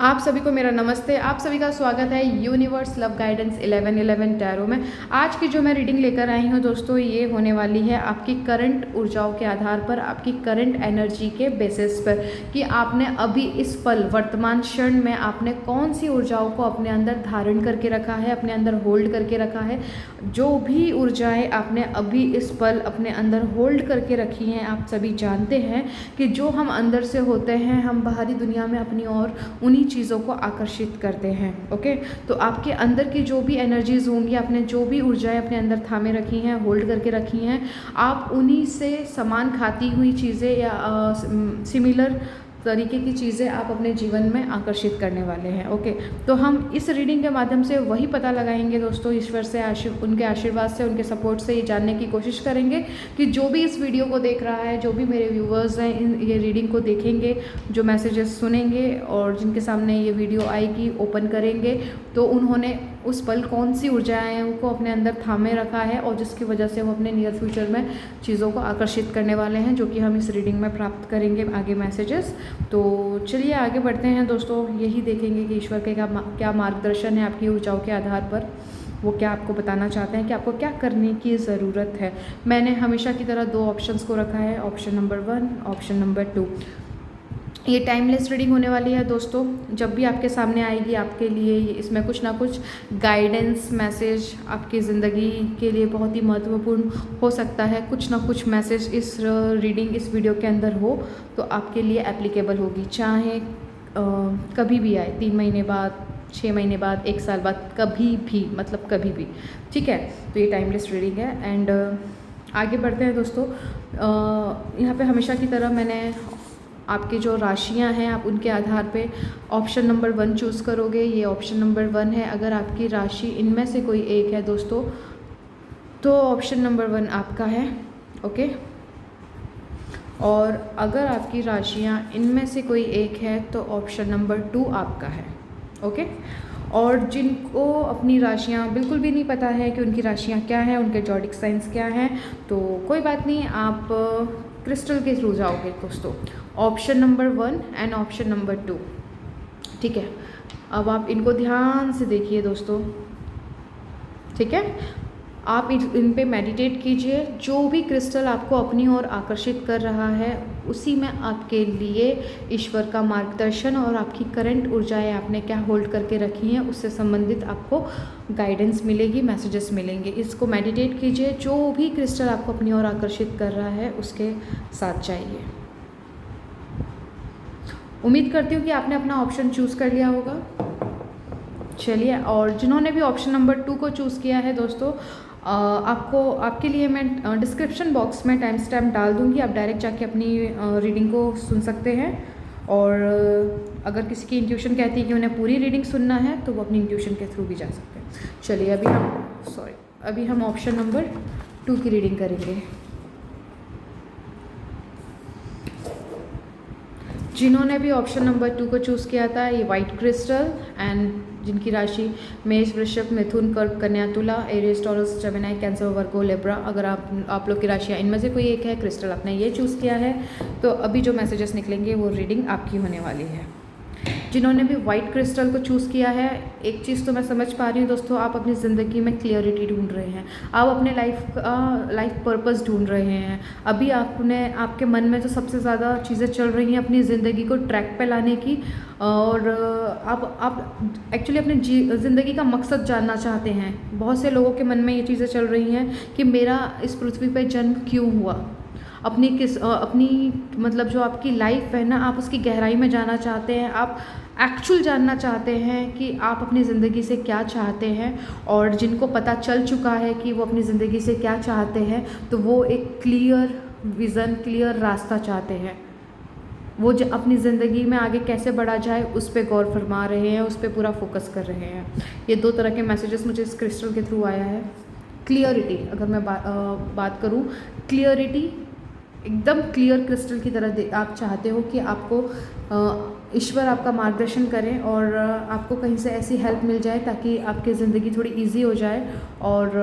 आप सभी को मेरा नमस्ते। आप सभी का स्वागत है यूनिवर्स लव गाइडेंस 1111 टैरो में। आज की जो मैं रीडिंग लेकर आई हूँ दोस्तों, ये होने वाली है आपकी करंट ऊर्जाओं के आधार पर, आपकी करंट एनर्जी के बेसिस पर, कि आपने अभी इस पल वर्तमान क्षण में आपने कौन सी ऊर्जाओं को अपने अंदर धारण करके रखा है, अपने अंदर होल्ड करके रखा है। जो भी ऊर्जाएँ आपने अभी इस पल अपने अंदर होल्ड करके रखी हैं, आप सभी जानते हैं कि जो हम अंदर से होते हैं, हम बाहरी दुनिया में अपनी ओर उन्हीं चीज़ों को आकर्षित करते हैं। ओके, तो आपके अंदर की जो भी एनर्जीज होंगी, आपने जो भी ऊर्जाएं अपने अंदर थामे रखी हैं, होल्ड करके रखी हैं, आप उन्हीं से समान खाती हुई चीज़ें या सिमिलर तरीके की चीज़ें आप अपने जीवन में आकर्षित करने वाले हैं। ओके, तो हम इस रीडिंग के माध्यम से वही पता लगाएंगे दोस्तों, ईश्वर से उनके आशीर्वाद से, उनके सपोर्ट से ये जानने की कोशिश करेंगे कि जो भी इस वीडियो को देख रहा है, जो भी मेरे व्यूवर्स हैं, ये रीडिंग को देखेंगे, जो मैसेजेस सुनेंगे और जिनके सामने ये वीडियो आएगी, ओपन करेंगे, तो उन्होंने उस पल कौन सी ऊर्जाएँ हैं उनको अपने अंदर थामे रखा है और जिसकी वजह से वो अपने नियर फ्यूचर में चीज़ों को आकर्षित करने वाले हैं, जो कि हम इस रीडिंग में प्राप्त करेंगे आगे मैसेजेस। तो चलिए आगे बढ़ते हैं दोस्तों, यही देखेंगे कि ईश्वर के क्या मार्गदर्शन है आपकी ऊर्जाओं के आधार पर, वो क्या आपको बताना चाहते हैं कि आपको क्या करने की ज़रूरत है। मैंने हमेशा की तरह 2 ऑप्शंस को रखा है, ऑप्शन नंबर 1, ऑप्शन नंबर 2। ये टाइमलेस रीडिंग होने वाली है दोस्तों। जब भी आपके सामने आएगी, आपके लिए इसमें कुछ ना कुछ गाइडेंस मैसेज आपकी ज़िंदगी के लिए बहुत ही महत्वपूर्ण हो सकता है। कुछ ना कुछ मैसेज इस रीडिंग, इस वीडियो के अंदर हो तो आपके लिए एप्लीकेबल होगी, चाहे कभी भी आए, 3 महीने बाद, 6 महीने बाद, 1 साल बाद, कभी भी, मतलब कभी भी। ठीक है, तो ये टाइमलेस रीडिंग है। एंड आगे बढ़ते हैं दोस्तों। यहाँ पे हमेशा की तरह मैंने आपकी जो राशियां हैं, आप उनके आधार पे ऑप्शन नंबर 1 चूज़ करोगे। ये ऑप्शन नंबर 1 है। अगर आपकी राशि इनमें से कोई एक है दोस्तों, तो ऑप्शन नंबर 1 आपका है। ओके, और अगर आपकी राशियां इनमें से कोई एक है तो ऑप्शन नंबर 2 आपका है। ओके, और जिनको अपनी राशियां बिल्कुल भी नहीं पता है कि उनकी राशियां क्या हैं, उनके जॉडिक साइंस क्या हैं, तो कोई बात नहीं, आप क्रिस्टल के थ्रू जाओगे दोस्तों। Option number 1 and option number 2। ठीक है, अब आप इनको ध्यान से देखिए दोस्तों। ठीक है, आप इन पे मेडिटेट कीजिए। जो भी क्रिस्टल आपको अपनी ओर आकर्षित कर रहा है, उसी में आपके लिए ईश्वर का मार्गदर्शन और आपकी करंट ऊर्जाएं आपने क्या होल्ड करके रखी हैं, उससे संबंधित आपको गाइडेंस मिलेगी, मैसेजेस मिलेंगे। इसको मेडिटेट कीजिए। जो भी क्रिस्टल आपको अपनी ओर आकर्षित कर रहा है, उसके साथ जाइए। उम्मीद करती हूँ कि आपने अपना ऑप्शन चूज़ कर लिया होगा। चलिए, और जिन्होंने भी ऑप्शन नंबर 2 को चूज़ किया है दोस्तों, आपके लिए मैं डिस्क्रिप्शन बॉक्स में टाइम स्टैम्प डाल दूँगी। आप डायरेक्ट जाके अपनी रीडिंग को सुन सकते हैं। और अगर किसी की इंट्यूशन कहती है कि उन्हें पूरी रीडिंग सुनना है, तो वो अपनी इंट्यूशन के थ्रू भी जा सकते हैं। चलिए, अभी हम ऑप्शन नंबर 2 की रीडिंग करेंगे। जिन्होंने भी ऑप्शन नंबर 2 को चूज़ किया था, ये वाइट क्रिस्टल, एंड जिनकी राशि मेष, वृषभ, मिथुन, कर्क, कन्या, तुला, एरियस, टॉरस, जेमिनी, कैंसर, वर्गो, लिब्रा, अगर आप लोग की राशियाँ इनमें से कोई एक है, क्रिस्टल आपने ये चूज़ किया है, तो अभी जो मैसेजेस निकलेंगे वो रीडिंग आपकी होने वाली है। जिन्होंने भी वाइट क्रिस्टल को चूज़ किया है, एक चीज़ तो मैं समझ पा रही हूँ दोस्तों, आप अपनी ज़िंदगी में क्लियरिटी ढूंढ रहे हैं। आप अपने लाइफ पर्पस ढूंढ रहे हैं। अभी आपके मन में जो सबसे ज़्यादा चीज़ें चल रही हैं अपनी ज़िंदगी को ट्रैक पे लाने की, और आप एक्चुअली अपनी ज़िंदगी का मकसद जानना चाहते हैं। बहुत से लोगों के मन में ये चीज़ें चल रही हैं कि मेरा इस पृथ्वी पर जन्म क्यों हुआ, अपनी मतलब जो आपकी लाइफ है ना, आप उसकी गहराई में जाना चाहते हैं। आप एक्चुअल जानना चाहते हैं कि आप अपनी ज़िंदगी से क्या चाहते हैं। और जिनको पता चल चुका है कि वो अपनी ज़िंदगी से क्या चाहते हैं, तो वो एक क्लियर विज़न, क्लियर रास्ता चाहते हैं। वो अपनी ज़िंदगी में आगे कैसे बढ़ा जाए, उस पर गौर फरमा रहे हैं, उस पर पूरा फोकस कर रहे हैं। ये 2 तरह के मैसेजेस मुझे इस क्रिस्टल के थ्रू आया है। क्लियरिटी, अगर मैं बात करूँ, क्लियरिटी एकदम क्लियर क्रिस्टल की तरह आप चाहते हो कि आपको ईश्वर आपका मार्गदर्शन करें और आपको कहीं से ऐसी हेल्प मिल जाए ताकि आपकी ज़िंदगी थोड़ी इजी हो जाए और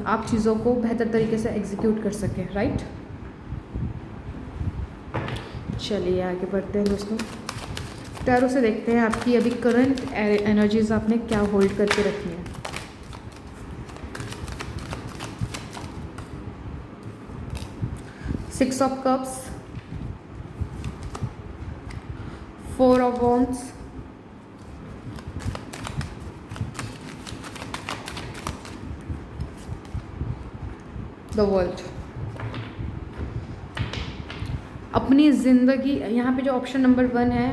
आप चीज़ों को बेहतर तरीके से एग्जीक्यूट कर सकें। राइट, चलिए आगे बढ़ते हैं दोस्तों। टैरो से देखते हैं आपकी अभी करंट एनर्जीज आपने क्या होल्ड करके रखी है। Six of cups, four of wands, the world. अपनी ज़िंदगी, यहाँ पे जो ऑप्शन नंबर 1 है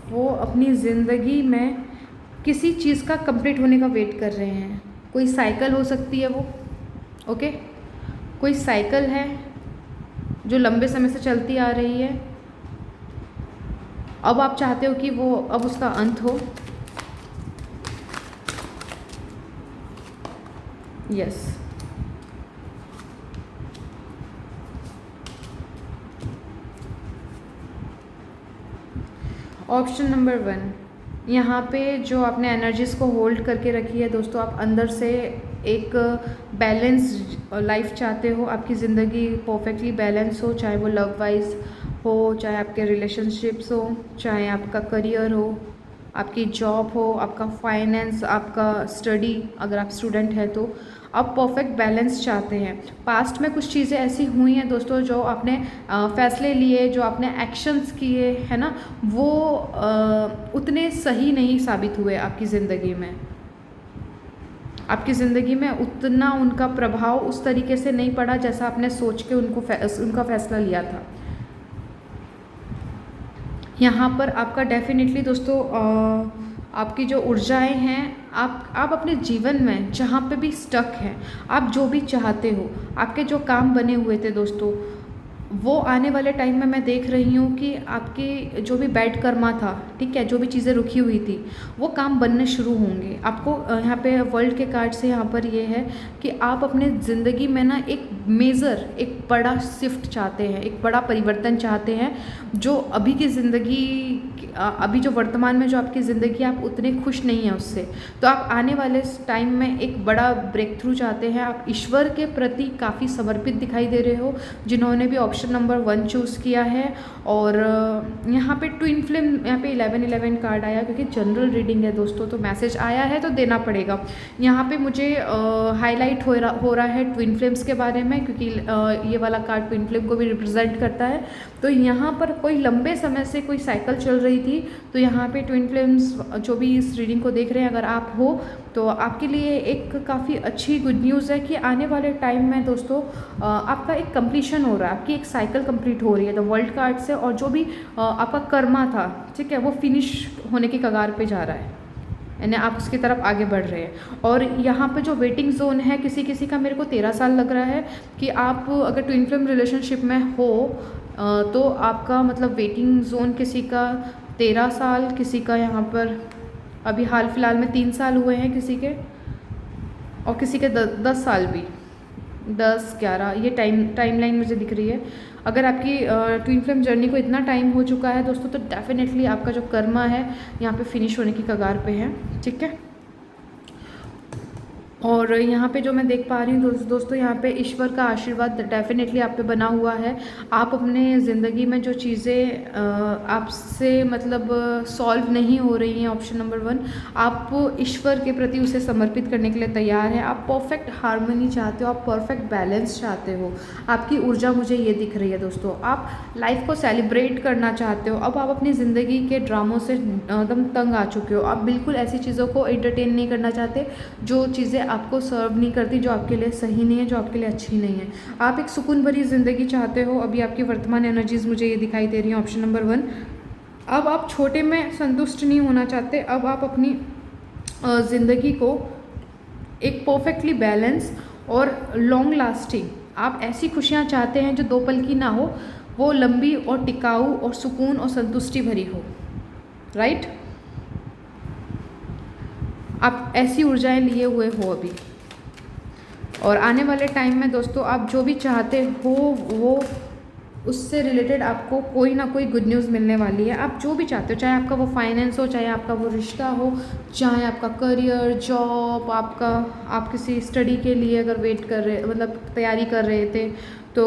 वो अपनी ज़िंदगी में किसी चीज़ का कंप्लीट होने का वेट कर रहे हैं। कोई साइकिल हो सकती है वो, ओके, कोई साइकिल है जो लंबे समय से चलती आ रही है। अब आप चाहते हो कि वो अब उसका अंत हो। यस, ऑप्शन नंबर 1, यहाँ पे जो आपने एनर्जीज़ को होल्ड करके रखी है दोस्तों, आप अंदर से एक बैलेंस लाइफ चाहते हो। आपकी ज़िंदगी परफेक्टली बैलेंस हो, चाहे वो लव वाइज हो, चाहे आपके रिलेशनशिप्स हो, चाहे आपका करियर हो, आपकी जॉब हो, आपका फाइनेंस, आपका स्टडी, अगर आप स्टूडेंट हैं तो आप परफेक्ट बैलेंस चाहते हैं। पास्ट में कुछ चीज़ें ऐसी हुई हैं दोस्तों जो आपने फैसले लिए, जो आपने एक्शंस किए है ना, वो उतने सही नहीं साबित हुए आपकी ज़िंदगी में। आपकी ज़िंदगी में उतना उनका प्रभाव उस तरीके से नहीं पड़ा जैसा आपने सोच के उनका फैसला लिया था। यहाँ पर आपका डेफिनेटली दोस्तों आपकी जो ऊर्जाएं हैं, आप अपने जीवन में जहाँ पे भी स्टक हैं, आप जो भी चाहते हो, आपके जो काम बने हुए थे दोस्तों, वो आने वाले टाइम में मैं देख रही हूँ कि आपकी जो भी बैड कर्मा था, ठीक है, जो भी चीज़ें रुकी हुई थी, वो काम बनने शुरू होंगे। आपको यहाँ पे वर्ल्ड के कार्ड से यहाँ पर ये है कि आप अपने ज़िंदगी में ना एक मेजर, एक बड़ा शिफ्ट चाहते हैं, एक बड़ा परिवर्तन चाहते हैं। जो अभी की ज़िंदगी, अभी जो वर्तमान में जो आपकी ज़िंदगी, आप उतने खुश नहीं हैं उससे, तो आप आने वाले टाइम में एक बड़ा ब्रेक थ्रू चाहते हैं। आप ईश्वर के प्रति काफ़ी समर्पित दिखाई दे रहे हो, जिन्होंने भी ऑप्शन नंबर 1 चूज़ किया है। और यहाँ पे ट्विन फ्लेम, यहाँ पे 1111 कार्ड आया, क्योंकि जनरल रीडिंग है दोस्तों, तो मैसेज आया है तो देना पड़ेगा। यहाँ पे मुझे हाईलाइट हो रहा है ट्विन फ्लेम्स के बारे में, क्योंकि ये वाला कार्ड ट्विन फ्लेम को भी रिप्रेजेंट करता है। तो यहाँ पर कोई लंबे समय से कोई साइकिल चल रही थी, तो यहाँ पे ट्विन फ्लेम्स जो भी इस रीडिंग को देख रहे हैं, अगर आप हो तो आपके लिए एक काफ़ी अच्छी गुड न्यूज़ है कि आने वाले टाइम में दोस्तों आपका एक कंप्लीशन हो रहा है, आपकी एक साइकिल कंप्लीट हो रही है द वर्ल्ड कार्ड से। और जो भी आपका कर्मा था, ठीक है, वो फिनिश होने की कगार पे जा रहा है, यानी आप उसकी तरफ आगे बढ़ रहे हैं। और यहाँ पे जो वेटिंग जोन है, किसी किसी का मेरे को 13 साल लग रहा है कि आप अगर ट्विन फ्लेम रिलेशनशिप में हो तो आपका मतलब वेटिंग जोन किसी का 13 साल, किसी का यहाँ पर अभी हाल फिलहाल में 3 साल हुए हैं किसी के, और किसी के 10 साल भी, 10-11 ये टाइमलाइन मुझे दिख रही है। अगर आपकी ट्विन फ्लेम जर्नी को इतना टाइम हो चुका है दोस्तों, तो डेफिनेटली आपका जो कर्मा है यहाँ पे फिनिश होने की कगार पे है, ठीक है। और यहाँ पे जो मैं देख पा रही हूँ दोस्तों, यहाँ पे ईश्वर का आशीर्वाद डेफिनेटली आप पे बना हुआ है। आप अपने ज़िंदगी में जो चीज़ें आपसे मतलब सॉल्व नहीं हो रही हैं, ऑप्शन नंबर 1, आप ईश्वर के प्रति उसे समर्पित करने के लिए तैयार हैं। आप परफेक्ट हार्मनी चाहते हो, आप परफेक्ट बैलेंस चाहते हो। आपकी ऊर्जा मुझे ये दिख रही है दोस्तों, आप लाइफ को सेलिब्रेट करना चाहते हो। अब आप अपनी ज़िंदगी के ड्रामों से एकदम तंग आ चुके हो। आप बिल्कुल ऐसी चीज़ों को एंटरटेन नहीं करना चाहते जो चीज़ें आपको सर्व नहीं करती, जो आपके लिए सही नहीं है, जो आपके लिए अच्छी नहीं है। आप एक सुकून भरी ज़िंदगी चाहते हो। अभी आपकी वर्तमान एनर्जीज़ मुझे ये दिखाई दे रही हैं, ऑप्शन नंबर 1। अब आप छोटे में संतुष्ट नहीं होना चाहते। अब आप अपनी ज़िंदगी को एक परफेक्टली बैलेंस और लॉन्ग लास्टिंग, आप ऐसी खुशियाँ चाहते हैं जो 2 पल की ना हो, वो लंबी और टिकाऊ और सुकून और संतुष्टि भरी हो, राइट। आप ऐसी ऊर्जाएं लिए हुए हो अभी, और आने वाले टाइम में दोस्तों आप जो भी चाहते हो वो उससे रिलेटेड आपको कोई ना कोई गुड न्यूज़ मिलने वाली है। आप जो भी चाहते हो, चाहे आपका वो फाइनेंस हो, चाहे आपका वो रिश्ता हो, चाहे आपका करियर, जॉब, आप किसी स्टडी के लिए अगर वेट कर रहे, मतलब तैयारी कर रहे थे, तो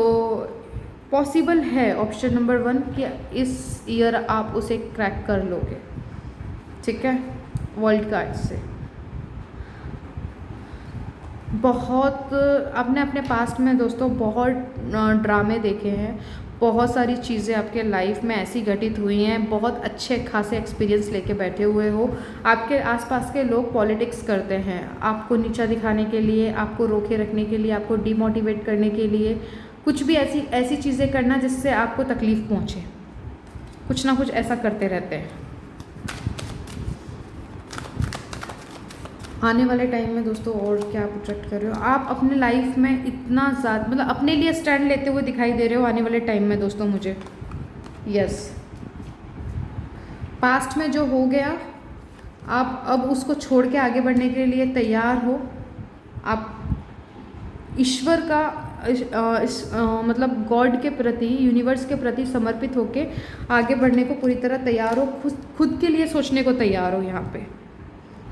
पॉसिबल है ऑप्शन नंबर 1 कि इस ईयर आप उसे क्रैक कर लोगे। ठीक है, वर्ल्ड कार्ड से। बहुत आपने अपने पास्ट में दोस्तों बहुत ड्रामे देखे हैं, बहुत सारी चीज़ें आपके लाइफ में ऐसी घटित हुई हैं, बहुत अच्छे खासे एक्सपीरियंस लेके बैठे हुए हो। आपके आसपास के लोग पॉलिटिक्स करते हैं आपको नीचा दिखाने के लिए, आपको रोके रखने के लिए, आपको डिमोटिवेट करने के लिए, कुछ भी ऐसी ऐसी चीज़ें करना जिससे आपको तकलीफ़ पहुँचे, कुछ ना कुछ ऐसा करते रहते हैं। आने वाले टाइम में दोस्तों और क्या प्रोजेक्ट कर रहे हो आप अपने लाइफ में, इतना ज़्यादा मतलब अपने लिए स्टैंड लेते हुए दिखाई दे रहे हो आने वाले टाइम में दोस्तों मुझे। यस, पास्ट में जो हो गया आप अब उसको छोड़ के आगे बढ़ने के लिए तैयार हो। आप ईश्वर का मतलब गॉड के प्रति, यूनिवर्स के प्रति समर्पित होके आगे बढ़ने को पूरी तरह तैयार हो, खुद के लिए सोचने को तैयार हो। यहाँ पे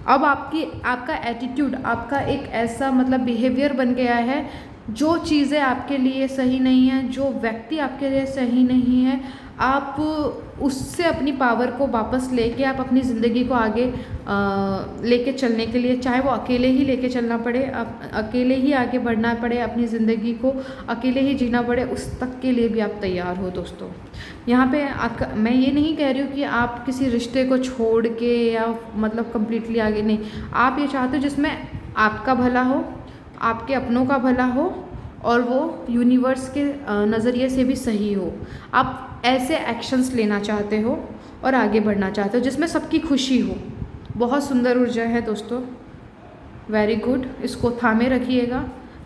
अब आपका एटीट्यूड, आपका एक ऐसा मतलब बिहेवियर बन गया है, जो चीज़ें आपके लिए सही नहीं है, जो व्यक्ति आपके लिए सही नहीं है, आप उससे अपनी पावर को वापस लेके आप अपनी ज़िंदगी को आगे लेके चलने के लिए, चाहे वो अकेले ही लेके चलना पड़े, अकेले ही आगे बढ़ना पड़े, अपनी ज़िंदगी को अकेले ही जीना पड़े, उस तक के लिए भी आप तैयार हो दोस्तों। यहाँ पे मैं ये नहीं कह रही हूँ कि आप किसी रिश्ते को छोड़ के या मतलब कम्प्लीटली आगे नहीं, आप ये चाहते हो जिसमें आपका भला हो, आपके अपनों का भला हो और वो यूनिवर्स के नज़रिए से भी सही हो। आप ऐसे एक्शंस लेना चाहते हो और आगे बढ़ना चाहते हो जिसमें सबकी खुशी हो। बहुत सुंदर ऊर्जा है दोस्तों, वेरी गुड, इसको थामे रखिएगा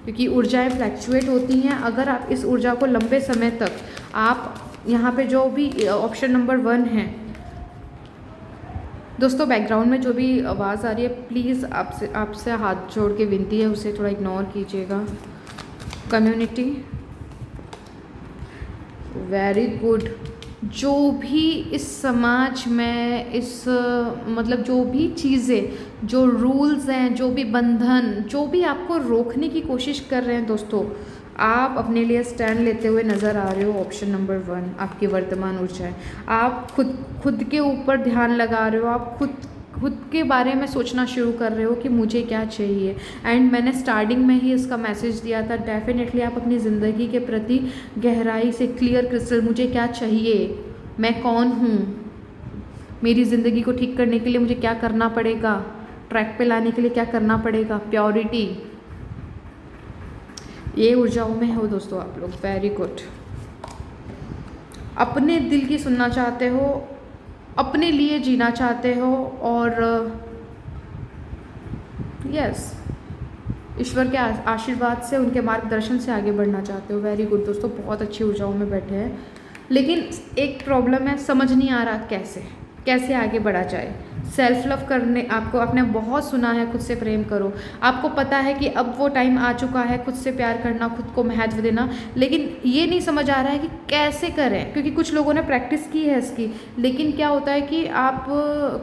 क्योंकि ऊर्जाएं फ्लैक्चुएट होती हैं। अगर आप इस ऊर्जा को लंबे समय तक, आप यहाँ पे जो भी ऑप्शन नंबर 1 है दोस्तों, बैकग्राउंड में जो भी आवाज़ आ रही है प्लीज़ आपसे हाथ जोड़ के विनती है, उसे थोड़ा इग्नोर कीजिएगा। Community, very good. जो भी इस समाज में मतलब जो भी चीज़ें, जो रूल्स हैं, जो भी बंधन, जो भी आपको रोकने की कोशिश कर रहे हैं दोस्तों, आप अपने लिए स्टैंड लेते हुए नज़र आ रहे हो। ऑप्शन नंबर 1 आपकी वर्तमान ऊर्जा है। आप खुद के ऊपर ध्यान लगा रहे हो, आप खुद के बारे में सोचना शुरू कर रहे हो कि मुझे क्या चाहिए। एंड मैंने स्टार्टिंग में ही इसका मैसेज दिया था, डेफिनेटली आप अपनी ज़िंदगी के प्रति गहराई से क्लियर क्रिस्टल, मुझे क्या चाहिए, मैं कौन हूँ, मेरी ज़िंदगी को ठीक करने के लिए मुझे क्या करना पड़ेगा, ट्रैक पे लाने के लिए क्या करना पड़ेगा, प्योरिटी, ये ऊर्जाओं में हो दोस्तों आप लोग। Very good. अपने दिल की सुनना चाहते हो, अपने लिए जीना चाहते हो और यस, ईश्वर के आशीर्वाद से, उनके मार्गदर्शन से आगे बढ़ना चाहते हो। वेरी गुड दोस्तों, बहुत अच्छी ऊर्जाओं में बैठे हैं। लेकिन एक प्रॉब्लम है, समझ नहीं आ रहा कैसे आगे बढ़ा जाए। सेल्फ लव करने, आपको आपने बहुत सुना है खुद से प्रेम करो, आपको पता है कि अब वो टाइम आ चुका है खुद से प्यार करना, खुद को महत्व देना, लेकिन ये नहीं समझ आ रहा है कि कैसे करें। क्योंकि कुछ लोगों ने प्रैक्टिस की है इसकी, लेकिन क्या होता है कि आप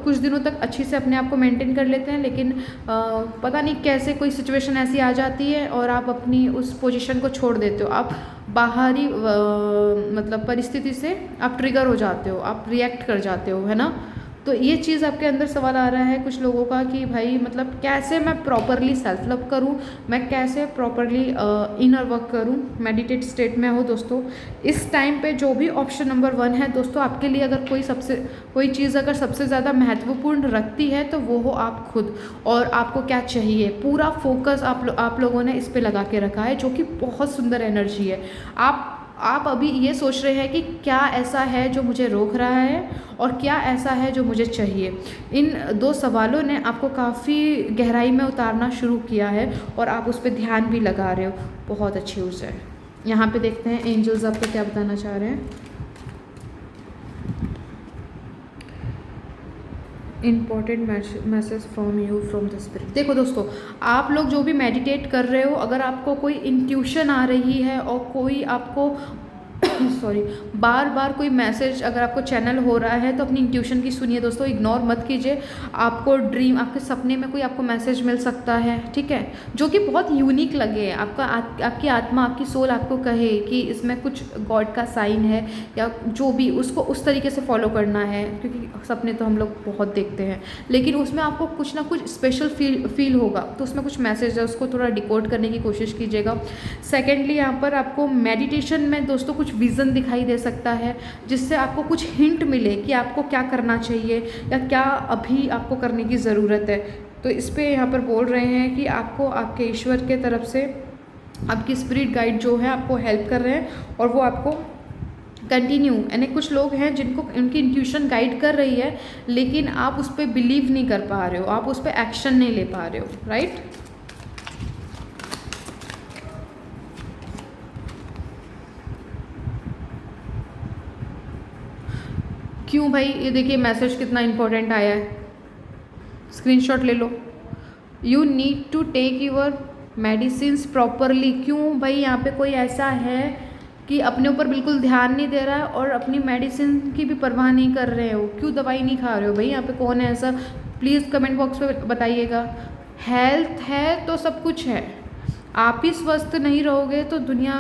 कुछ दिनों तक अच्छी से अपने आप को मेंटेन कर लेते हैं, लेकिन पता नहीं कैसे कोई सिचुएशन ऐसी आ जाती है और आप अपनी उस पोजीशन को छोड़ देते हो। आप बाहरी मतलब परिस्थिति से आप ट्रिगर हो जाते हो, आप रिएक्ट कर जाते हो, है ना। तो ये चीज़ आपके अंदर सवाल आ रहा है कुछ लोगों का कि भाई मतलब कैसे मैं प्रॉपरली सेल्फ लव करूं, मैं कैसे प्रॉपरली इनर वर्क करूं, मेडिटेट स्टेट में हो दोस्तों। इस टाइम पे जो भी ऑप्शन नंबर 1 है दोस्तों, आपके लिए अगर कोई चीज़ अगर सबसे ज़्यादा महत्वपूर्ण रखती है तो वो हो आप खुद, और आपको क्या चाहिए, पूरा फोकस आप लोगों ने इस पे लगा के रखा है, जो कि बहुत सुंदर एनर्जी है। आप अभी ये सोच रहे हैं कि क्या ऐसा है जो मुझे रोक रहा है और क्या ऐसा है जो मुझे चाहिए। इन 2 सवालों ने आपको काफ़ी गहराई में उतारना शुरू किया है और आप उस पर ध्यान भी लगा रहे हो। बहुत अच्छी ऊर्जा है। यहाँ पे देखते हैं एंजल्स आपको क्या बताना चाह रहे हैं। Important message from you from the spirit. देखो दोस्तों, आप लोग जो भी मेडिटेट कर रहे हो, अगर आपको कोई इंट्यूशन आ रही है और कोई आपको सॉरी, बार बार कोई मैसेज अगर आपको चैनल हो रहा है तो अपनी इंट्यूशन की सुनिए दोस्तों, इग्नोर मत कीजिए। आपको ड्रीम, आपके सपने में कोई आपको मैसेज मिल सकता है, ठीक है, जो कि बहुत यूनिक लगे, आपकी आत्मा, आपकी सोल आपको कहे कि इसमें कुछ गॉड का साइन है या जो भी, उसको उस तरीके से फॉलो करना है, क्योंकि सपने तो हम लोग बहुत देखते हैं, लेकिन उसमें आपको कुछ ना कुछ स्पेशल फील होगा, तो उसमें कुछ मैसेज है, उसको थोड़ा डिकोड करने की कोशिश कीजिएगा। सेकेंडली, यहाँ पर आपको मेडिटेशन में दोस्तों कुछ विज़न दिखाई दे सकता है, जिससे आपको कुछ हिंट मिले कि आपको क्या करना चाहिए या क्या अभी आपको करने की ज़रूरत है। तो इस पे यहाँ पर बोल रहे हैं कि आपको आपके ईश्वर के तरफ से आपकी स्पिरिट गाइड जो है आपको हेल्प कर रहे हैं और वो आपको कंटिन्यू, यानी कुछ लोग हैं जिनको उनकी इंट्यूशन गाइड कर रही है, लेकिन आप उस पर बिलीव नहीं कर पा रहे हो, आप उस पर एक्शन नहीं ले पा रहे हो, राइट। क्यों भाई, ये देखिए मैसेज कितना इंपॉर्टेंट आया है, स्क्रीनशॉट ले लो। You need to take your medicines properly. क्यों भाई, यहाँ पे कोई ऐसा है कि अपने ऊपर बिल्कुल ध्यान नहीं दे रहा है और अपनी मेडिसिन की भी परवाह नहीं कर रहे हो, क्यों दवाई नहीं खा रहे हो भाई, यहाँ पे कौन है ऐसा, प्लीज़ कमेंट बॉक्स में बताइएगा। हेल्थ है तो सब कुछ है, आप ही स्वस्थ नहीं रहोगे तो दुनिया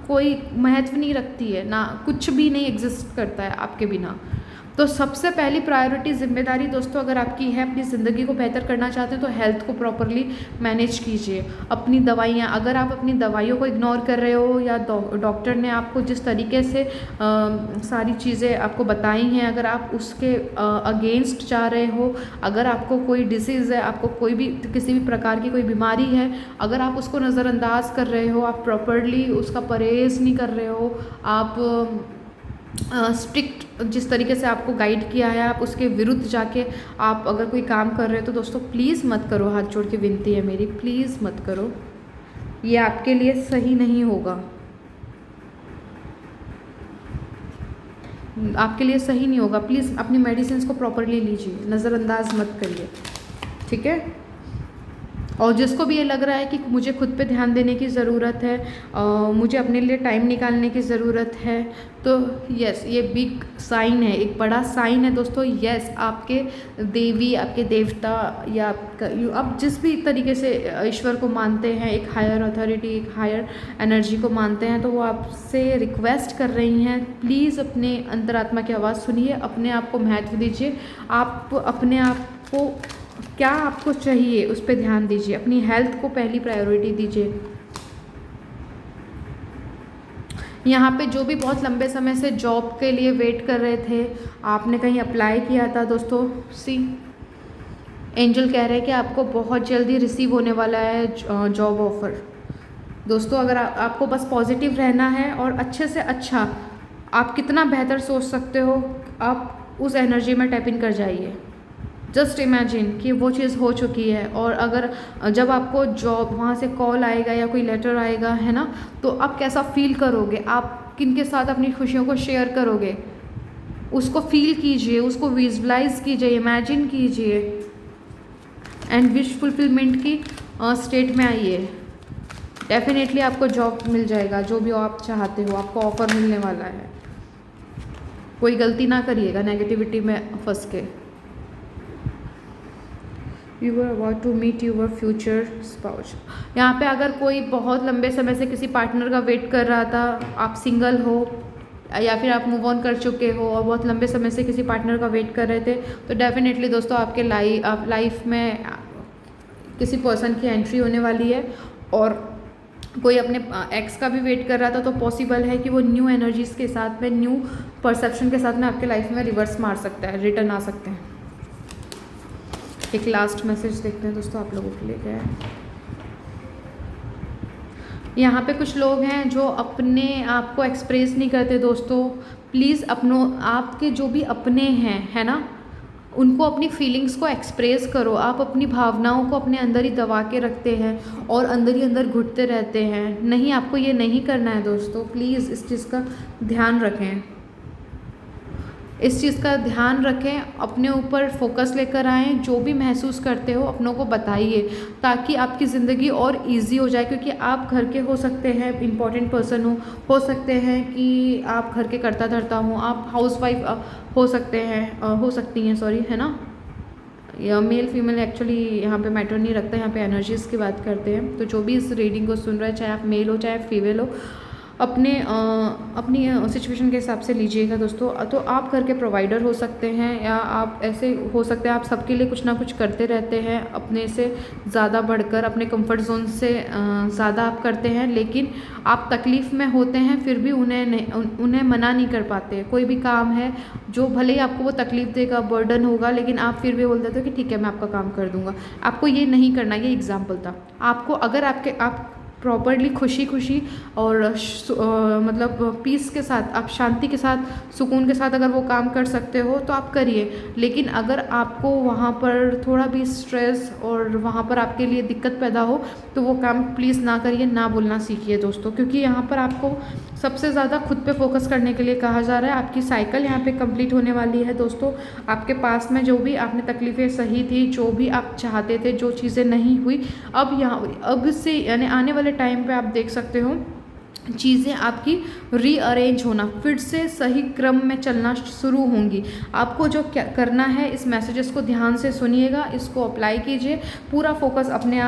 कोई महत्व नहीं रखती है ना, कुछ भी नहीं एग्जिस्ट करता है आपके बिना। तो सबसे पहली प्रायोरिटी, जिम्मेदारी दोस्तों अगर आपकी है अपनी ज़िंदगी को बेहतर करना चाहते हैं तो हेल्थ को प्रॉपरली मैनेज कीजिए। अपनी दवाइयाँ, अगर आप अपनी दवाइयों को इग्नोर कर रहे हो या डॉक्टर ने आपको जिस तरीके से सारी चीज़ें आपको बताई हैं, अगर आप उसके अगेंस्ट जा रहे हो, अगर आपको कोई डिसीज़ है, आपको कोई भी किसी भी प्रकार की कोई बीमारी है, अगर आप उसको नज़रअंदाज कर रहे हो, आप प्रॉपरली उसका परहेज़ नहीं कर रहे हो, आप स्ट्रिक्ट जिस तरीके से आपको गाइड किया है आप उसके विरुद्ध जाके आप अगर कोई काम कर रहे हो तो दोस्तों प्लीज़ मत करो, हाथ जोड़ के विनती है मेरी, प्लीज़ मत करो, ये आपके लिए सही नहीं होगा, आपके लिए सही नहीं होगा। प्लीज़ अपनी मेडिसिन को प्रॉपरली लीजिए, नज़रअंदाज मत करिए, ठीक है। और जिसको भी ये लग रहा है कि मुझे खुद पे ध्यान देने की ज़रूरत है, मुझे अपने लिए टाइम निकालने की ज़रूरत है, तो यस, ये बिग साइन है, एक बड़ा साइन है दोस्तों। यस, आपके देवी, आपके देवता या आप जिस भी तरीके से ईश्वर को मानते हैं, एक हायर अथॉरिटी, एक हायर एनर्जी को मानते हैं, तो वो आपसे रिक्वेस्ट कर रही हैं, प्लीज़ अपने अंतरात्मा की आवाज़ सुनिए, अपने आप को महत्व दीजिए, आप अपने आप को क्या आपको चाहिए उस पर ध्यान दीजिए, अपनी हेल्थ को पहली प्रायोरिटी दीजिए। यहाँ पे जो भी बहुत लंबे समय से जॉब के लिए वेट कर रहे थे, आपने कहीं अप्लाई किया था दोस्तों, सी एंजल कह रहे हैं कि आपको बहुत जल्दी रिसीव होने वाला है जॉब ऑफ़र। दोस्तों अगर आपको बस पॉजिटिव रहना है और अच्छे से अच्छा आप कितना बेहतर सोच सकते हो, आप उस एनर्जी में टैप इन कर जाइए। जस्ट इमेजिन कि वो चीज़ हो चुकी है, और अगर जब आपको जॉब वहाँ से कॉल आएगा या कोई लेटर आएगा, है ना, तो आप कैसा फील करोगे, आप किन के साथ अपनी खुशियों को शेयर करोगे, उसको फील कीजिए, उसको विजुअलाइज कीजिए, इमेजिन कीजिए एंड विश फुलफिलमेंट की स्टेट में आइए। डेफिनेटली आपको जॉब मिल जाएगा, जो भी आप चाहते हो आपको ऑफ़र मिलने वाला है। कोई गलती ना करिएगा नेगेटिविटी में फंस के। You are about to meet your future spouse. यहाँ पे अगर कोई बहुत लंबे समय से किसी पार्टनर का वेट कर रहा था, आप सिंगल हो या फिर आप मूव ऑन कर चुके हो और बहुत लंबे समय से किसी पार्टनर का वेट कर रहे थे, तो डेफिनेटली दोस्तों आपके लाइफ में किसी पर्सन की एंट्री होने वाली है। और कोई अपने एक्स का भी वेट कर रहा था, तो पॉसिबल है कि वो न्यू एनर्जीज़ के साथ में, न्यू परसेप्शन के साथ में आपके लाइफ में रिवर्स मार सकता है, रिटर्न आ सकते हैं। एक लास्ट मैसेज देखते हैं दोस्तों आप लोगों के लिए क्या है। यहाँ पे कुछ लोग हैं जो अपने आप को एक्सप्रेस नहीं करते दोस्तों। प्लीज़ आपके जो भी अपने हैं, है ना, उनको अपनी फीलिंग्स को एक्सप्रेस करो। आप अपनी भावनाओं को अपने अंदर ही दबा के रखते हैं और अंदर ही अंदर घुटते रहते हैं। नहीं, आपको ये नहीं करना है दोस्तों, प्लीज़ इस चीज़ का ध्यान रखें। इस चीज़ का ध्यान रखें, अपने ऊपर फोकस लेकर आएँ, जो भी महसूस करते हो अपनों को बताइए ताकि आपकी ज़िंदगी और ईजी हो जाए, क्योंकि आप घर के हो सकते हैं इम्पॉर्टेंट पर्सन हो सकते हैं कि आप घर के करता धरता हो, आप हाउसवाइफ हो सकते हैं, हो सकती हैं, सॉरी, है ना, या मेल फीमेल एक्चुअली यहाँ पे मैटर नहीं रखता, यहाँ पे एनर्जीज़ की बात करते हैं। तो जो भी इस रीडिंग को सुन रहा है, चाहे आप मेल हो चाहे फीमेल हो, अपनी सिचुएशन के हिसाब से लीजिएगा दोस्तों। तो आप घर के प्रोवाइडर हो सकते हैं, या आप ऐसे हो सकते हैं आप सबके लिए कुछ ना कुछ करते रहते हैं, अपने से ज़्यादा बढ़कर, अपने कंफर्ट जोन से ज़्यादा आप करते हैं, लेकिन आप तकलीफ़ में होते हैं फिर भी उन्हें मना नहीं कर पाते। कोई भी काम है जो भले ही आपको वो तकलीफ़ देगा, बर्डन होगा, लेकिन आप फिर भी बोल देते हो कि ठीक है मैं आपका काम कर दूँगा। आपको ये नहीं करना, ये एग्जाम्पल था। आपको अगर आप प्रॉपरली खुशी और मतलब पीस के साथ, आप शांति के साथ, सुकून के साथ अगर वो काम कर सकते हो तो आप करिए। लेकिन अगर आपको वहाँ पर थोड़ा भी स्ट्रेस और वहाँ पर आपके लिए दिक्कत पैदा हो तो वो काम प्लीज़ ना करिए, ना बोलना सीखिए दोस्तों, क्योंकि यहाँ पर आपको सबसे ज़्यादा खुद पे फोकस करने के लिए कहा जा रहा है। आपकी साइकिल यहाँ पे कंप्लीट होने वाली है दोस्तों। आपके पास में जो भी आपने तकलीफ़ें सही थी, जो भी आप चाहते थे, जो चीज़ें नहीं हुई, अब से यानी आने वाले टाइम पे आप देख सकते हो चीज़ें आपकी रीअरेंज होना, फिर से सही क्रम में चलना शुरू होंगी। आपको जो क्या करना है, इस मैसेजेस को ध्यान से सुनिएगा, इसको अप्लाई कीजिए, पूरा फोकस अपने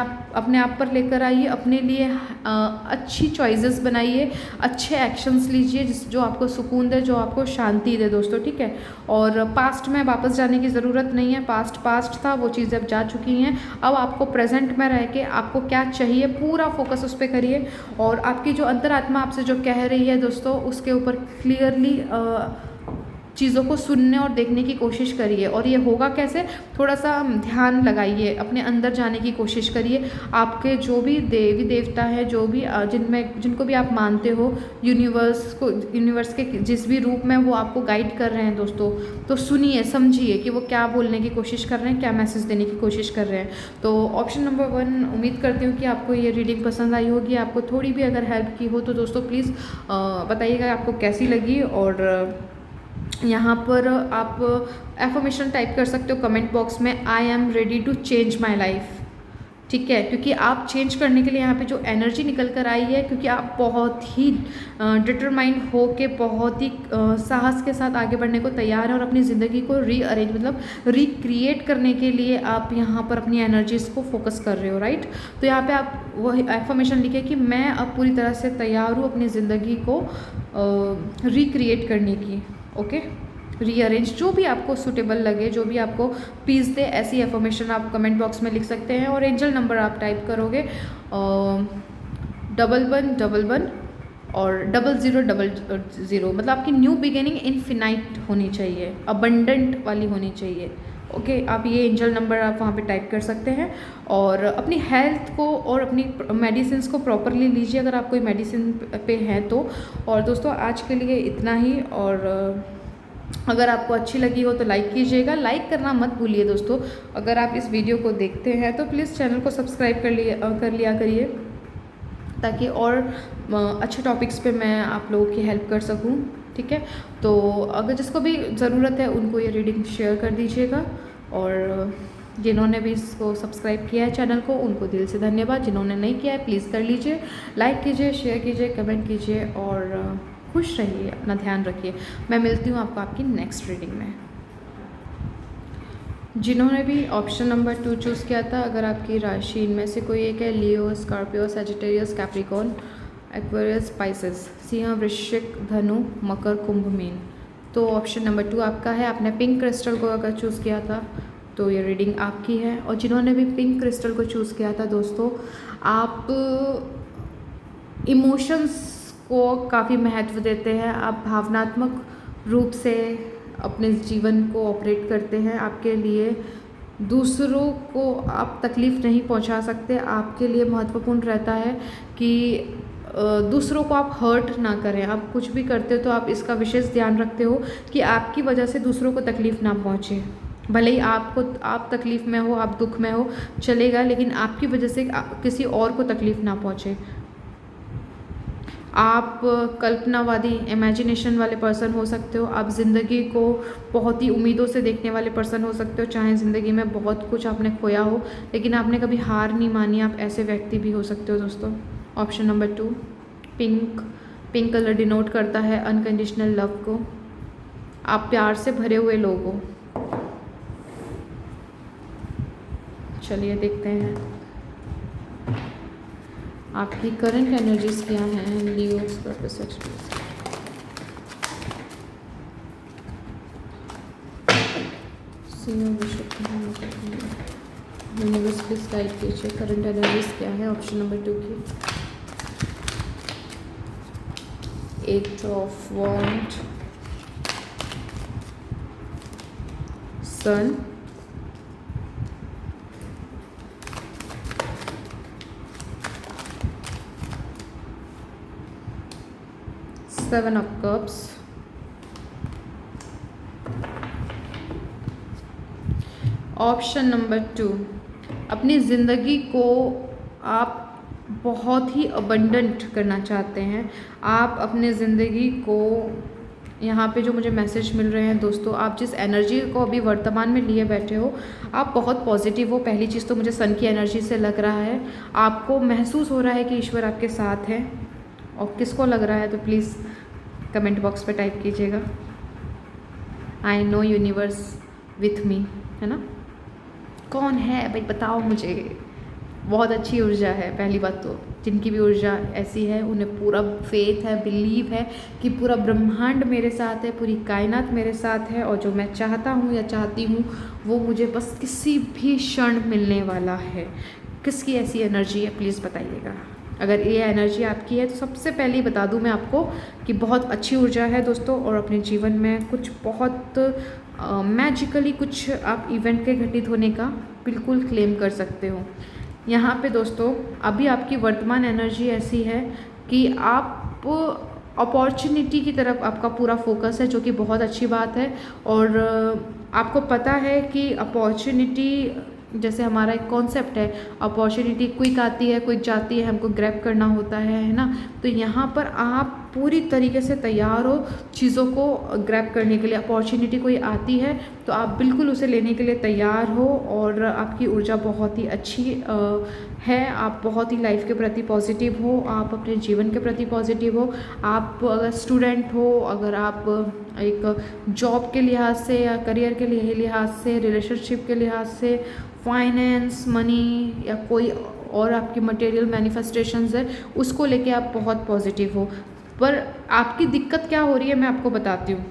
आप पर लेकर आइए, अपने लिए अच्छी चॉइसेस बनाइए, अच्छे एक्शंस लीजिए जो आपको सुकून दे, जो आपको शांति दे दोस्तों, ठीक है। और पास्ट में वापस जाने की ज़रूरत नहीं है, पास्ट था, वो चीज़ें अब जा चुकी हैं। अब आपको प्रेजेंट में रह के आपको क्या चाहिए, पूरा फोकस उस पर करिए, और आपकी जो अंतरात्मा आपसे जो कह रही है दोस्तों, उसके ऊपर क्लियरली चीज़ों को सुनने और देखने की कोशिश करिए। और ये होगा कैसे, थोड़ा सा ध्यान लगाइए, अपने अंदर जाने की कोशिश करिए। आपके जो भी देवी देवता है, जो भी जिनको भी आप मानते हो, यूनिवर्स के जिस भी रूप में वो आपको गाइड कर रहे हैं दोस्तों, तो सुनिए, समझिए कि वो क्या बोलने की कोशिश कर रहे हैं, क्या मैसेज देने की कोशिश कर रहे हैं। तो ऑप्शन नंबर 1, उम्मीद करती हूँ कि आपको ये रीडिंग पसंद आई होगी। आपको थोड़ी भी अगर हेल्प की हो तो दोस्तों प्लीज़ बताइएगा आपको कैसी लगी। और यहाँ पर आप एफर्मेशन टाइप कर सकते हो कमेंट बॉक्स में, I am ready to change my life, ठीक है, क्योंकि आप चेंज करने के लिए यहाँ पे जो एनर्जी निकल कर आई है, क्योंकि आप बहुत ही डिटरमाइंड हो के, बहुत ही साहस के साथ आगे बढ़ने को तैयार हैं और अपनी ज़िंदगी को रीअरेंज मतलब रिक्रिएट करने के लिए आप यहाँ पर अपनी एनर्जीज़ को फोकस कर रहे हो, राइट। तो यहाँ पे आप वही एफर्मेशन लिखे कि मैं अब पूरी तरह से तैयार हूँ अपनी ज़िंदगी को रिक्रिएट करने की, ओके, रीअरेंज, जो भी आपको सूटेबल लगे, जो भी आपको पीस दे, ऐसी एफर्मेशन आप कमेंट बॉक्स में लिख सकते हैं। और एंजल नंबर आप टाइप करोगे 1111 और 0000, मतलब आपकी न्यू बिगिनिंग इनफिनाइट होनी चाहिए, अबंडेंट वाली होनी चाहिए, ओके। आप ये एंजल नंबर आप वहाँ पे टाइप कर सकते हैं। और अपनी हेल्थ को और अपनी मेडिसिन को प्रॉपरली लीजिए अगर आप कोई मेडिसिन पे हैं तो। और दोस्तों आज के लिए इतना ही, और अगर आपको अच्छी लगी हो तो लाइक कीजिएगा, लाइक करना मत भूलिए दोस्तों। अगर आप इस वीडियो को देखते हैं तो प्लीज़ चैनल को सब्सक्राइब कर लिया करिए, ताकि और अच्छे टॉपिक्स पे मैं आप लोगों की हेल्प कर सकूं, ठीक है। तो अगर जिसको भी ज़रूरत है उनको ये रीडिंग शेयर कर दीजिएगा, और जिन्होंने भी इसको सब्सक्राइब किया है चैनल को, उनको दिल से धन्यवाद। जिन्होंने नहीं किया है प्लीज़ कर लीजिए, लाइक कीजिए, शेयर कीजिए, कमेंट कीजिए, और खुश रहिए, अपना ध्यान रखिए। मैं मिलती हूँ आपको आपकी नेक्स्ट रीडिंग में। जिन्होंने भी ऑप्शन नंबर 2 चूज़ किया था, अगर आपकी राशि इनमें से कोई एक है, Leo, Scorpio, Sagittarius, Capricorn, Aquarius, Pisces, सिंह, वृश्चिक, धनु, मकर, कुंभ, मीन, तो ऑप्शन नंबर 2 आपका है। आपने पिंक क्रिस्टल को अगर चूज़ किया था तो ये रीडिंग आपकी है। और जिन्होंने भी पिंक क्रिस्टल को चूज़ किया था दोस्तों, आप इमोशंस को काफ़ी महत्व देते हैं, आप भावनात्मक रूप से अपने जीवन को ऑपरेट करते हैं। आपके लिए दूसरों को आप तकलीफ़ नहीं पहुंचा सकते। आपके लिए महत्वपूर्ण रहता है कि दूसरों को आप हर्ट ना करें। आप कुछ भी करते हो तो आप इसका विशेष ध्यान रखते हो कि आपकी वजह से दूसरों को तकलीफ़ ना पहुंचे। भले ही आप तकलीफ़ में हो, आप दुख में हो, चलेगा, लेकिन आपकी वजह से किसी और को तकलीफ़ ना पहुंचे। आप कल्पनावादी इमेजिनेशन वाले पर्सन हो सकते हो। आप ज़िंदगी को बहुत ही उम्मीदों से देखने वाले पर्सन हो सकते हो। चाहे ज़िंदगी में बहुत कुछ आपने खोया हो लेकिन आपने कभी हार नहीं मानी, आप ऐसे व्यक्ति भी हो सकते हो दोस्तों। Option number 2 pink. Pink colour denote करता है अनकंडीशनल लव को। आप प्यार से भरे हुए लोग हो। चलिए देखते हैं आपकी करंट एनर्जीज क्या हैं Leo purpose express. Universe please guide कीजिए करंट एनर्जीज क्या है ऑप्शन नंबर 2 की। 8 of wand, sun, seven of cups, option number 2 अपनी ज़िंदगी को आप बहुत ही अबंडेंट करना चाहते हैं। आप अपने ज़िंदगी को, यहाँ पे जो मुझे मैसेज मिल रहे हैं दोस्तों, आप जिस एनर्जी को अभी वर्तमान में लिए बैठे हो आप बहुत पॉजिटिव हो। पहली चीज़ तो मुझे सन की एनर्जी से लग रहा है, आपको महसूस हो रहा है कि ईश्वर आपके साथ है। और किसको लग रहा है तो प्लीज़ कमेंट बॉक्स पे टाइप कीजिएगा। I know universe with me, है ना। कौन है भाई बताओ मुझे। बहुत अच्छी ऊर्जा है। पहली बात तो जिनकी भी ऊर्जा ऐसी है उन्हें पूरा फेथ है, बिलीव है कि पूरा ब्रह्मांड मेरे साथ है, पूरी कायनात मेरे साथ है और जो मैं चाहता हूँ या चाहती हूँ वो मुझे बस किसी भी क्षण मिलने वाला है। किसकी ऐसी एनर्जी है प्लीज़ बताइएगा। अगर ये एनर्जी आपकी है तो सबसे पहले बता दूं मैं आपको कि बहुत अच्छी ऊर्जा है दोस्तों और अपने जीवन में कुछ बहुत मैजिकली कुछ आप इवेंट के घटित होने का बिल्कुल क्लेम कर सकते हो। यहाँ पे दोस्तों अभी आपकी वर्तमान एनर्जी ऐसी है कि आप अपॉर्चुनिटी की तरफ आपका पूरा फोकस है, जो कि बहुत अच्छी बात है। और आपको पता है कि अपॉर्चुनिटी, जैसे हमारा एक कॉन्सेप्ट है, अपॉर्चुनिटी क्विक आती है क्विक जाती है, हमको ग्रैब करना होता है ना। तो यहाँ पर आप पूरी तरीके से तैयार हो चीज़ों को ग्रैब करने के लिए। अपॉर्चुनिटी कोई आती है तो आप बिल्कुल उसे लेने के लिए तैयार हो और आपकी ऊर्जा बहुत ही अच्छी है। आप बहुत ही लाइफ के प्रति पॉजिटिव हो, आप अपने जीवन के प्रति पॉजिटिव हो। आप अगर स्टूडेंट हो, अगर आप एक जॉब के लिहाज से या करियर के लिहाज से, रिलेशनशिप के लिहाज से, फाइनेंस, मनी या कोई और आपकी मटेरियल मैनिफेस्टेशंस है, उसको लेके आप बहुत पॉजिटिव हो। पर आपकी दिक्कत क्या हो रही है मैं आपको बताती हूँ।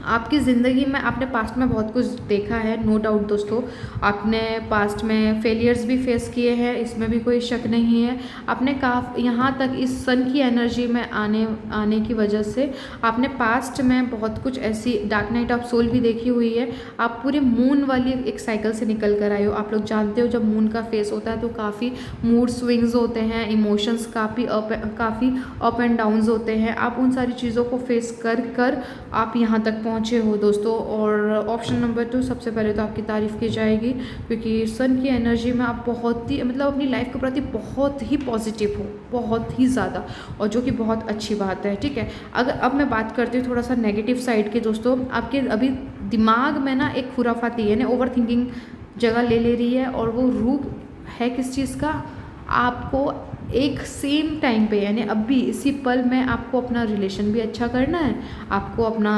आपकी ज़िंदगी में आपने पास्ट में बहुत कुछ देखा है, नो डाउट दोस्तों। आपने पास्ट में फेलियर्स भी फेस किए हैं, इसमें भी कोई शक नहीं है। आपने यहाँ तक इस सन की एनर्जी में आने की वजह से आपने पास्ट में बहुत कुछ ऐसी डार्क नाइट ऑफ सोल भी देखी हुई है। आप पूरे मून वाली एक साइकिल से निकल कर आए हो। आप लोग जानते हो जब मून का फेस होता है तो काफ़ी मूड स्विंग्स होते हैं, इमोशंस काफ़ी अप एंड डाउन्स होते हैं। आप उन सारी चीज़ों को फेस कर आप यहाँ तक पहुँचे हो दोस्तों। और ऑप्शन नंबर 2 सबसे पहले तो आपकी तारीफ़ की जाएगी क्योंकि सन की एनर्जी में आप बहुत ही मतलब अपनी लाइफ के प्रति बहुत ही पॉजिटिव हो, बहुत ही ज़्यादा, और जो कि बहुत अच्छी बात है। ठीक है, अगर अब मैं बात करती हूँ थोड़ा सा नेगेटिव साइड की दोस्तों। आपके अभी दिमाग में ना एक खुराफाती यानी ओवर थिंकिंग जगह ले रही है और वो रूप है किस चीज़ का। आपको एक सेम टाइम पे यानी अभी इसी पल में आपको अपना रिलेशन भी अच्छा करना है, आपको अपना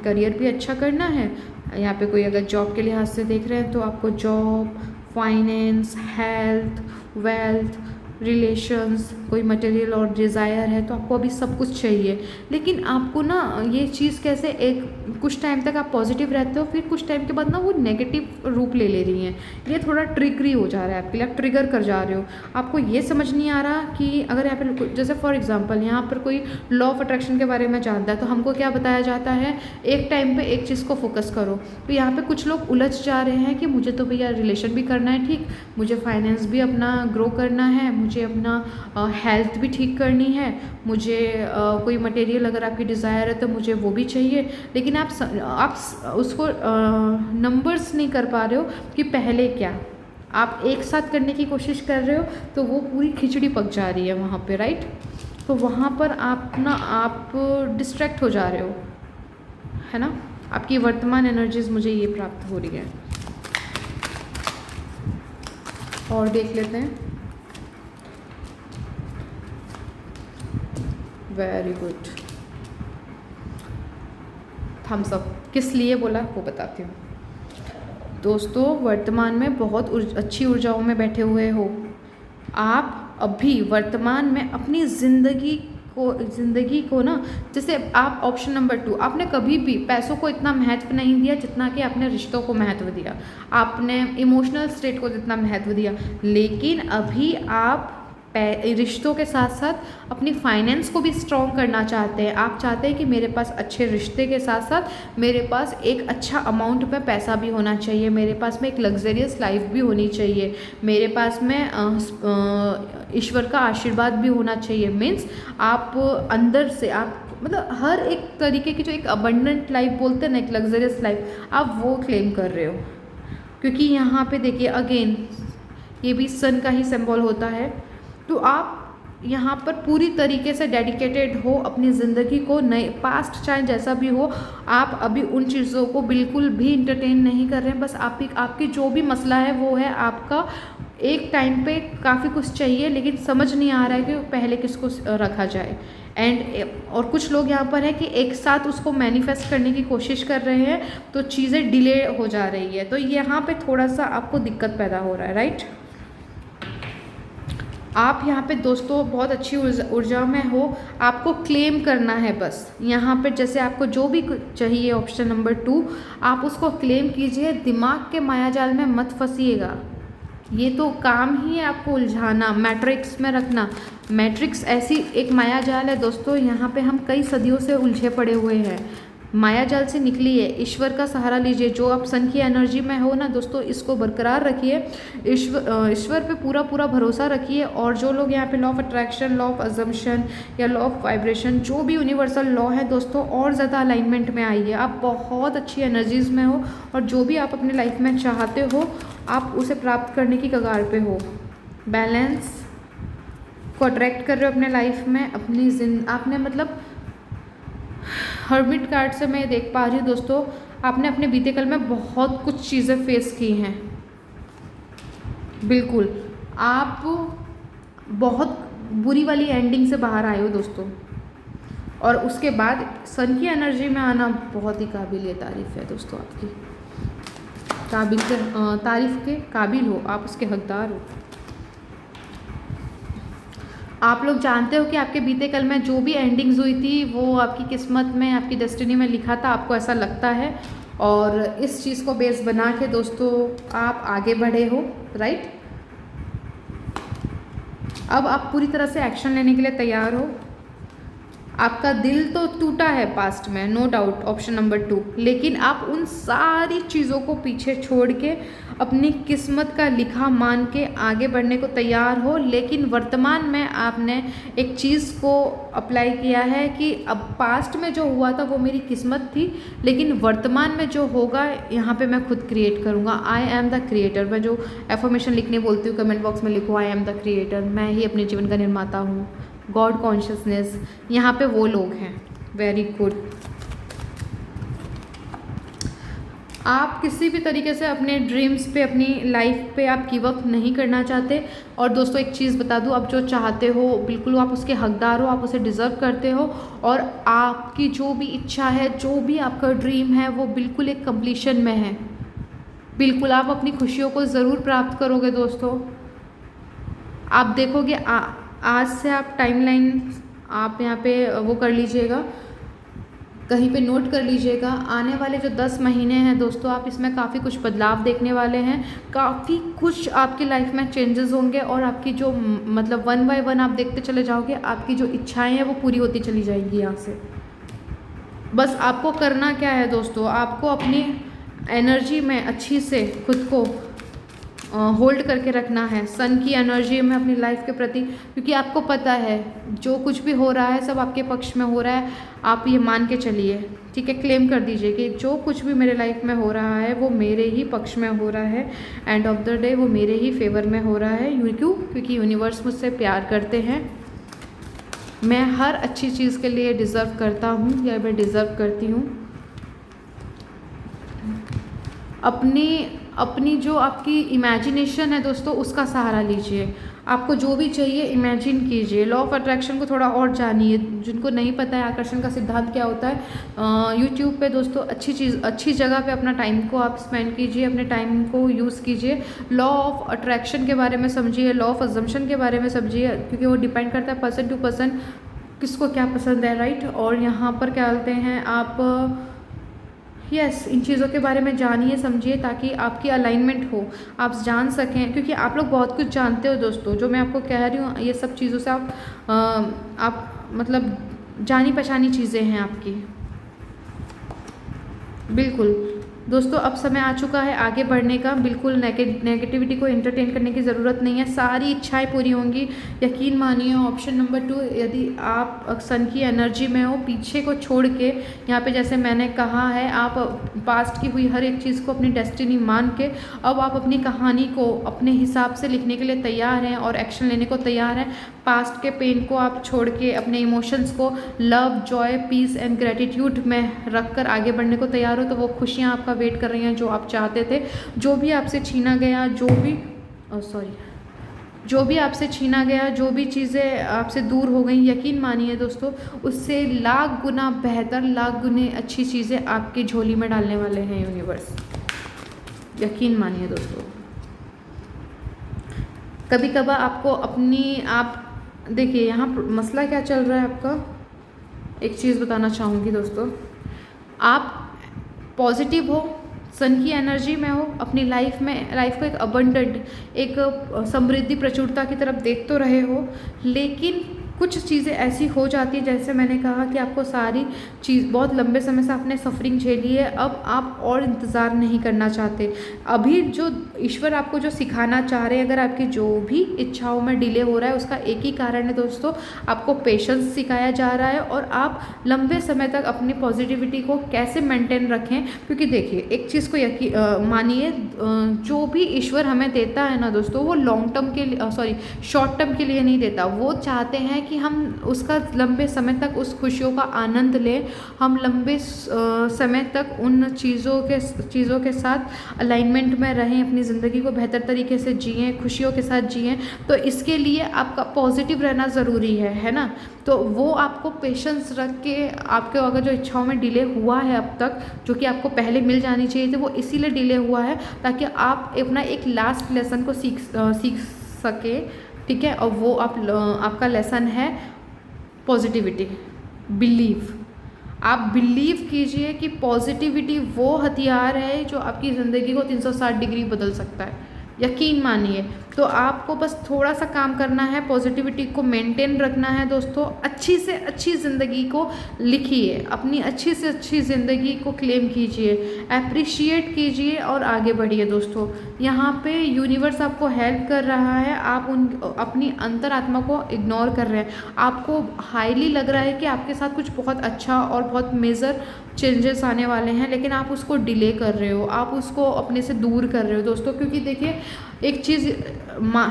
करियर भी अच्छा करना है। यहाँ पे कोई अगर जॉब के लिहाज से देख रहे हैं तो आपको job, finance, health, wealth, relations, कोई मटेरियल और डिज़ायर है तो आपको अभी सब कुछ चाहिए। लेकिन आपको ना ये चीज़ कैसे एक कुछ टाइम तक आप पॉजिटिव रहते हो, फिर कुछ टाइम के बाद ना वो नेगेटिव रूप ले रही हैं। ये थोड़ा ट्रिगरी हो जा रहा है आपके लिए, आप ट्रिगर कर जा रहे हो। आपको ये समझ नहीं आ रहा कि अगर यहाँ पर जैसे फॉर एग्जांपल यहाँ पर कोई लॉ ऑफ अट्रैक्शन के बारे में जानता है तो हमको क्या बताया जाता है, एक टाइम पे एक चीज़ को फोकस करो। तो यहाँ पे कुछ लोग उलझ जा रहे हैं कि मुझे तो भैया रिलेशन भी करना है ठीक, मुझे फाइनेंस भी अपना ग्रो करना है, मुझे अपना हेल्थ भी ठीक करनी है, मुझे कोई मटेरियल अगर आपकी डिज़ायर है तो मुझे वो भी चाहिए। लेकिन आप उसको नंबर्स नहीं कर पा रहे हो कि पहले क्या आप एक साथ करने की कोशिश कर रहे हो तो वो पूरी खिचड़ी पक जा रही है वहाँ पे, राइट। तो वहाँ पर आप डिस्ट्रैक्ट हो जा रहे हो, है ना। आपकी वर्तमान एनर्जीज मुझे ये प्राप्त हो रही है। और देख लेते हैं। Very good. Thumbs up. किस लिए बोला वो बताती हूँ दोस्तों। वर्तमान में बहुत अच्छी ऊर्जाओं में बैठे हुए हो आप। अभी वर्तमान में अपनी ज़िंदगी को ना, जैसे आप ऑप्शन नंबर 2, आपने कभी भी पैसों को इतना महत्व नहीं दिया जितना कि आपने रिश्तों को महत्व दिया, आपने इमोशनल स्टेट को जितना महत्व दिया। लेकिन अभी आप रिश्तों के साथ साथ अपनी फाइनेंस को भी स्ट्रॉन्ग करना चाहते हैं। आप चाहते हैं कि मेरे पास अच्छे रिश्ते के साथ साथ मेरे पास एक अच्छा अमाउंट में पैसा भी होना चाहिए, मेरे पास में एक लग्जरियस लाइफ भी होनी चाहिए, मेरे पास में ईश्वर का आशीर्वाद भी होना चाहिए। मीन्स आप अंदर से आप मतलब हर एक तरीके की जो एक अबंडेंट लाइफ बोलते हैं ना, एक लग्जरियस लाइफ, आप वो क्लेम कर रहे हो। क्योंकि यहाँ पे देखिए अगेन ये भी सन का ही सिंबल होता है। तो आप यहाँ पर पूरी तरीके से डेडिकेटेड हो अपनी ज़िंदगी को, नए पास्ट चाहे जैसा भी हो, आप अभी उन चीज़ों को बिल्कुल भी इंटरटेन नहीं कर रहे हैं। बस आपकी जो भी मसला है वो है आपका एक टाइम पे काफ़ी कुछ चाहिए लेकिन समझ नहीं आ रहा है कि पहले किसको रखा जाए। और कुछ लोग यहाँ पर है कि एक साथ उसको मैनिफेस्ट करने की कोशिश कर रहे हैं तो चीज़ें डिले हो जा रही है। तो यहाँ पे थोड़ा सा आपको दिक्कत पैदा हो रहा है, राइट। आप यहाँ पे दोस्तों बहुत अच्छी ऊर्जा में हो, आपको क्लेम करना है बस। यहाँ पे जैसे आपको जो भी चाहिए ऑप्शन नंबर 2, आप उसको क्लेम कीजिए। दिमाग के मायाजाल में मत फंसिएगा, ये तो काम ही है आपको उलझाना, मैट्रिक्स में रखना। मैट्रिक्स ऐसी एक मायाजाल है दोस्तों, यहाँ पे हम कई सदियों से उलझे पड़े हुए हैं। मायाजाल से निकलिए, ईश्वर का सहारा लीजिए। जो आप सन की एनर्जी में हो ना दोस्तों, इसको बरकरार रखिए, ईश्वर पे पूरा भरोसा रखिए। और जो लोग यहाँ पे law of attraction, law of assumption या लॉ ऑफ वाइब्रेशन, जो भी यूनिवर्सल लॉ है दोस्तों, और ज़्यादा अलाइनमेंट में आइए। आप बहुत अच्छी एनर्जीज़ में हो और जो भी आप अपने लाइफ में चाहते हो आप उसे प्राप्त करने की कगार पे हो। बैलेंस को अट्रैक्ट कर रहे हो अपने लाइफ में। आपने मतलब हर्मिट कार्ड से मैं देख पा रही हूँ दोस्तों, आपने अपने बीते कल में बहुत कुछ चीज़ें फेस की हैं। बिल्कुल आप बहुत बुरी वाली एंडिंग से बाहर आए हो दोस्तों, और उसके बाद सन की एनर्जी में आना बहुत ही काबिल तारीफ़ है दोस्तों। आपकी तारीफ़ के काबिल हो, आप उसके हकदार हो। आप लोग जानते हो कि आपके बीते कल में जो भी एंडिंग्स हुई थी वो आपकी किस्मत में, आपकी डेस्टिनी में लिखा था, आपको ऐसा लगता है। और इस चीज़ को बेस बना के दोस्तों आप आगे बढ़े हो, राइट। अब आप पूरी तरह से एक्शन लेने के लिए तैयार हो। आपका दिल तो टूटा है पास्ट में, नो डाउट, ऑप्शन नंबर 2, लेकिन आप उन सारी चीज़ों को पीछे छोड़ के अपनी किस्मत का लिखा मान के आगे बढ़ने को तैयार हो। लेकिन वर्तमान में आपने एक चीज़ को अप्लाई किया है कि अब पास्ट में जो हुआ था वो मेरी किस्मत थी, लेकिन वर्तमान में जो होगा यहाँ पे मैं खुद क्रिएट करूँगा। I am the creator. मैं जो एफर्मेशन लिखने बोलती हूँ कमेंट बॉक्स में लिखो, आई एम द क्रिएटर। मैं ही अपने जीवन का निर्माता हूँ। गॉड कॉन्शियसनेस, यहाँ पे वो लोग हैं। Very good. आप किसी भी तरीके से अपने ड्रीम्स पे, अपनी लाइफ पे आप गिव अप नहीं करना चाहते। और दोस्तों एक चीज़ बता दूँ, आप जो चाहते हो बिल्कुल आप उसके हकदार हो, आप उसे डिज़र्व करते हो। और आपकी जो भी इच्छा है, जो भी आपका ड्रीम है, वो बिल्कुल एक कंप्लीशन में है। बिल्कुल आप अपनी खुशियों को ज़रूर प्राप्त करोगे दोस्तों। आप देखोगे आज से आप टाइमलाइन आप यहाँ पे वो कर लीजिएगा, कहीं पे नोट कर लीजिएगा। आने वाले जो 10 महीने हैं दोस्तों, आप इसमें काफ़ी कुछ बदलाव देखने वाले हैं। काफ़ी कुछ आपकी लाइफ में चेंजेस होंगे और आपकी जो मतलब 1 बाय 1 आप देखते चले जाओगे। आपकी जो इच्छाएं हैं वो पूरी होती चली जाएंगी यहाँ से। बस आपको करना क्या है दोस्तों, आपको अपनी एनर्जी में अच्छी से खुद को होल्ड करके रखना है सन की एनर्जी में अपनी लाइफ के प्रति। क्योंकि आपको पता है जो कुछ भी हो रहा है सब आपके पक्ष में हो रहा है। आप ये मान के चलिए, ठीक है, क्लेम कर दीजिए कि जो कुछ भी मेरे लाइफ में हो रहा है वो मेरे ही पक्ष में हो रहा है। एंड ऑफ द डे वो मेरे ही फेवर में हो रहा है। क्योंकि यूनिवर्स मुझसे प्यार करते हैं, मैं हर अच्छी चीज़ के लिए डिज़र्व करता हूँ या मैं डिज़र्व करती हूँ। अपनी जो आपकी इमेजिनेशन है दोस्तों, उसका सहारा लीजिए। आपको जो भी चाहिए इमेजिन कीजिए। लॉ ऑफ अट्रैक्शन को थोड़ा और जानिए। जिनको नहीं पता है आकर्षण का सिद्धांत क्या होता है, यूट्यूब पे दोस्तों अच्छी जगह पे अपना टाइम को आप स्पेंड कीजिए, अपने टाइम को यूज़ कीजिए। लॉ ऑफ अट्रैक्शन के बारे में समझिए, लॉ ऑफ अजम्पशन के बारे में समझिए, क्योंकि वो डिपेंड करता है पर्सन टू पर्सन किसको क्या पसंद है, राइट। और यहाँ पर क्या बोलते हैं आप, यस इन चीज़ों के बारे में जानिए समझिए ताकि आपकी अलाइनमेंट हो, आप जान सकें। क्योंकि आप लोग बहुत कुछ जानते हो दोस्तों, जो मैं आपको कह रही हूँ ये सब चीज़ों से आप मतलब जानी पहचानी चीज़ें हैं आपकी। बिल्कुल दोस्तों, अब समय आ चुका है आगे बढ़ने का। बिल्कुल नेगेटिविटी को एंटरटेन करने की ज़रूरत नहीं है, सारी इच्छाएं पूरी होंगी, यकीन मानिए। ऑप्शन नंबर 2, यदि आप सन की एनर्जी में हो, पीछे को छोड़ के यहाँ पे जैसे मैंने कहा है, आप पास्ट की हुई हर एक चीज़ को अपनी डेस्टिनी मान के अब आप अपनी कहानी को अपने हिसाब से लिखने के लिए तैयार हैं और एक्शन लेने को तैयार हैं। पास्ट के पेन को आप छोड़ के अपने इमोशंस को love, joy, peace and gratitude में रख कर आगे बढ़ने को तैयार हो, तो वो खुशियाँ आपका वेट कर रही हैं जो आप चाहते थे। जो भी आपसे छीना गया, जो भी आपसे छीना गया, जो भी चीज़ें आपसे दूर हो गई, यकीन मानिए दोस्तों उससे लाख गुना बेहतर, लाख गुने अच्छी चीज़ें आपकी झोली में डालने वाले हैं यूनिवर्स, यकीन मानिए दोस्तों। कभी कभार आपको आप देखिए यहाँ मसला क्या चल रहा है आपका, एक चीज़ बताना चाहूँगी दोस्तों। आप पॉजिटिव हो, सन की एनर्जी में हो, अपनी लाइफ को एक अबंडेंट, एक समृद्धि, प्रचुरता की तरफ देख तो रहे हो, लेकिन कुछ चीज़ें ऐसी हो जाती है, जैसे मैंने कहा कि आपको सारी चीज़ बहुत लंबे समय से आपने सफरिंग झेली है, अब आप और इंतज़ार नहीं करना चाहते। अभी जो ईश्वर आपको जो सिखाना चाह रहे हैं, अगर आपकी जो भी इच्छाओं में डिले हो रहा है, उसका एक ही कारण है दोस्तों, आपको पेशेंस सिखाया जा रहा है और आप लंबे समय तक अपनी पॉजिटिविटी को कैसे मेंटेन रखें। क्योंकि देखिए एक चीज़ को मानिए, जो भी ईश्वर हमें देता है ना दोस्तों, वो लॉन्ग टर्म के लिए शॉर्ट टर्म के लिए नहीं देता। वो चाहते हैं कि हम उसका लंबे समय तक उस खुशियों का आनंद लें, हम लंबे समय तक उन चीज़ों के साथ अलाइनमेंट में रहें, अपनी ज़िंदगी को बेहतर तरीके से जिएं, खुशियों के साथ जिएं। तो इसके लिए आपका पॉजिटिव रहना ज़रूरी है ना। तो वो आपको पेशेंस रख के, आपके अगर जो इच्छाओं में डिले हुआ है अब तक, जो कि आपको पहले मिल जानी चाहिए थी, वो इसीलिए डिले हुआ है ताकि आप अपना एक लास्ट लेसन को सीख सके, ठीक है। और वो आपका लेसन है पॉजिटिविटी, बिलीव। आप बिलीव कीजिए कि पॉजिटिविटी वो हथियार है जो आपकी ज़िंदगी को 360 डिग्री बदल सकता है, यकीन मानिए। तो आपको बस थोड़ा सा काम करना है, पॉजिटिविटी को मेंटेन रखना है दोस्तों। अच्छी से अच्छी ज़िंदगी को लिखिए, अपनी अच्छी से अच्छी ज़िंदगी को क्लेम कीजिए, अप्रिशिएट कीजिए और आगे बढ़िए दोस्तों। यहाँ पे यूनिवर्स आपको हेल्प कर रहा है, आप अपनी अंतरात्मा को इग्नोर कर रहे हैं। आपको हाईली लग रहा है कि आपके साथ कुछ बहुत अच्छा और बहुत मेजर चेंजेस आने वाले हैं, लेकिन आप उसको डिले कर रहे हो, आप उसको अपने से दूर कर रहे हो दोस्तों। क्योंकि देखिए एक चीज़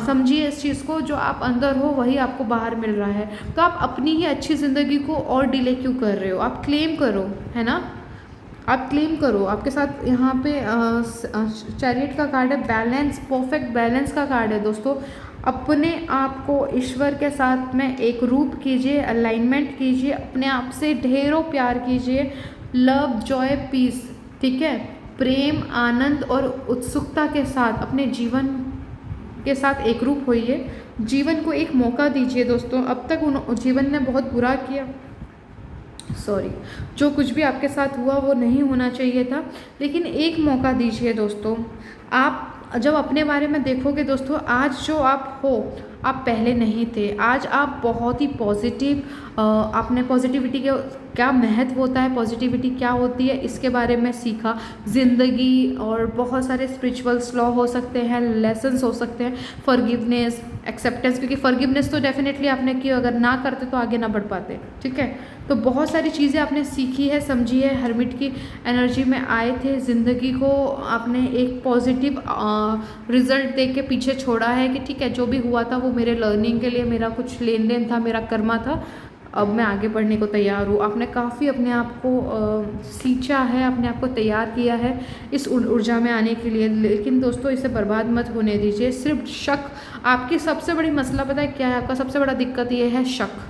समझिए, इस चीज़ को, जो आप अंदर हो वही आपको बाहर मिल रहा है। तो आप अपनी ही अच्छी ज़िंदगी को और डिले क्यों कर रहे हो? आप क्लेम करो, है ना, आप क्लेम करो। आपके साथ यहाँ पे चैरियट का कार्ड है, बैलेंस, परफेक्ट बैलेंस का कार्ड है दोस्तों। अपने आप को ईश्वर के साथ में एक रूप कीजिए, अलाइनमेंट कीजिए, अपने आप से ढेरों प्यार कीजिए, लव, जॉय, पीस, ठीक है, प्रेम, आनंद और उत्सुकता के साथ अपने जीवन के साथ एक रूप होइए। जीवन को एक मौका दीजिए दोस्तों। अब तक जीवन ने बहुत बुरा किया, जो कुछ भी आपके साथ हुआ वो नहीं होना चाहिए था, लेकिन एक मौका दीजिए दोस्तों। आप जब अपने बारे में देखोगे दोस्तों, आज जो आप हो, आप पहले नहीं थे। आज आप बहुत ही पॉजिटिव, आपने पॉजिटिविटी के क्या महत्व होता है, पॉजिटिविटी क्या होती है, इसके बारे में सीखा। ज़िंदगी और बहुत सारे स्पिरिचुअल्स लॉ हो सकते हैं, लेसन्स हो सकते हैं, फॉरगिवनेस, एक्सेप्टेंस, क्योंकि फॉरगिवनेस तो डेफिनेटली आपने की, अगर ना करते तो आगे ना बढ़ पाते, ठीक है। तो बहुत सारी चीज़ें आपने सीखी है, समझी है, हर्मिट की एनर्जी में आए थे, ज़िंदगी को आपने एक पॉजिटिव रिजल्ट देख के पीछे छोड़ा है कि ठीक है, जो भी हुआ था वो मेरे लर्निंग के लिए, मेरा कुछ लेन देन था, मेरा कर्मा था। अब मैं आगे बढ़ने को तैयार हूँ। आपने काफ़ी अपने आप को सींचा है, अपने आप को तैयार किया है इस ऊर्जा में आने के लिए, लेकिन दोस्तों इसे बर्बाद मत होने दीजिए। सिर्फ शक आपकी सबसे बड़ी मसला पता है क्या है? आपका सबसे बड़ा दिक्कत ये है शक।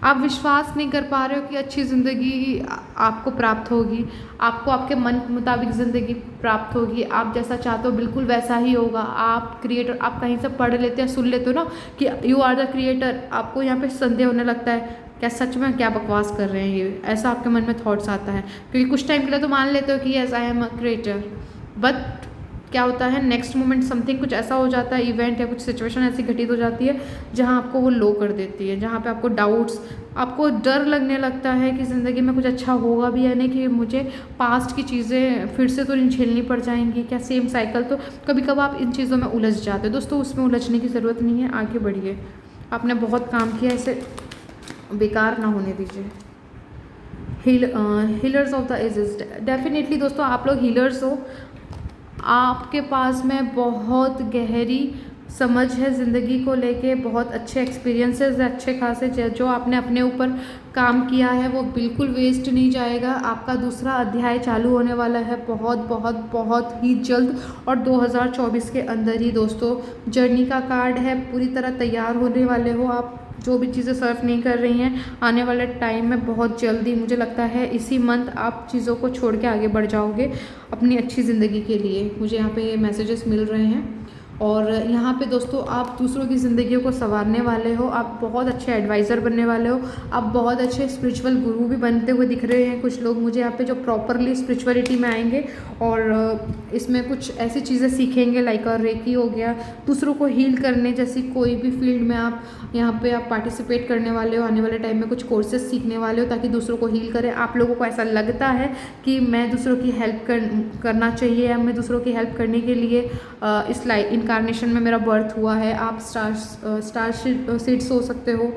आप विश्वास नहीं कर पा रहे हो कि अच्छी ज़िंदगी आपको प्राप्त होगी, आपको आपके मन मुताबिक ज़िंदगी प्राप्त होगी, आप जैसा चाहते हो बिल्कुल वैसा ही होगा। आप क्रिएटर, आप कहीं से पढ़ लेते हैं, सुन लेते हो ना कि यू आर द क्रिएटर, आपको यहाँ पे संदेह होने लगता है क्या सच में क्या बकवास कर रहे हैं ये, ऐसा आपके मन में थॉट्स आता है, क्योंकि कुछ टाइम के लिए तो मान लेते हो कि yes I am a creator, but क्या होता है नेक्स्ट मोमेंट समथिंग कुछ ऐसा हो जाता है, इवेंट या कुछ सिचुएशन ऐसी घटित हो जाती है जहां आपको वो लो कर देती है, जहां पे आपको डाउट्स, आपको डर लगने लगता है कि ज़िंदगी में कुछ अच्छा होगा भी या नहीं, कि मुझे पास्ट की चीज़ें फिर से तो नहीं झेलनी पड़ जाएंगी क्या, सेम साइकिल। तो कभी कभी आप इन चीज़ों में उलझ जाते हो। दोस्तों उसमें उलझने की ज़रूरत नहीं है, आगे बढ़िए। आपने बहुत काम किया, इसे बेकार ना होने दीजिए। Healers of the ages, definitely दोस्तों आप लोग हीलर्स हो, आपके पास में बहुत गहरी समझ है ज़िंदगी को लेके, बहुत अच्छे एक्सपीरियंसेस है, अच्छे खासे जो आपने अपने ऊपर काम किया है वो बिल्कुल वेस्ट नहीं जाएगा। आपका दूसरा अध्याय चालू होने वाला है बहुत बहुत बहुत ही जल्द, और 2024 के अंदर ही दोस्तों जर्नी का कार्ड है, पूरी तरह तैयार होने वाले हो आप। जो भी चीज़ें सर्व नहीं कर रही हैं आने वाले टाइम में बहुत जल्दी, मुझे लगता है इसी मंथ आप चीज़ों को छोड़ के आगे बढ़ जाओगे अपनी अच्छी ज़िंदगी के लिए। मुझे यहाँ पे मैसेजेस मिल रहे हैं, और यहाँ पे दोस्तों आप दूसरों की ज़िंदगियों को संवारने वाले हो, आप बहुत अच्छे एडवाइज़र बनने वाले हो, आप बहुत अच्छे स्पिरिचुअल गुरु भी बनते हुए दिख रहे हैं कुछ लोग मुझे यहाँ पे, जो प्रॉपरली स्पिरिचुअलिटी में आएंगे और इसमें कुछ ऐसी चीज़ें सीखेंगे लाइक रेकी हो गया, दूसरों को हील करने जैसी कोई भी फील्ड में आप यहाँ पे आप पार्टिसिपेट करने वाले हो, आने वाले टाइम में कुछ कोर्सेज सीखने वाले हो ताकि दूसरों को हील करें। आप लोगों को ऐसा लगता है कि मैं दूसरों की हेल्प करना चाहिए, या मैं दूसरों की हेल्प करने के लिए इस इनकारनेशन में मेरा बर्थ हुआ है। आप स्टार सीड्स हो सकते हो,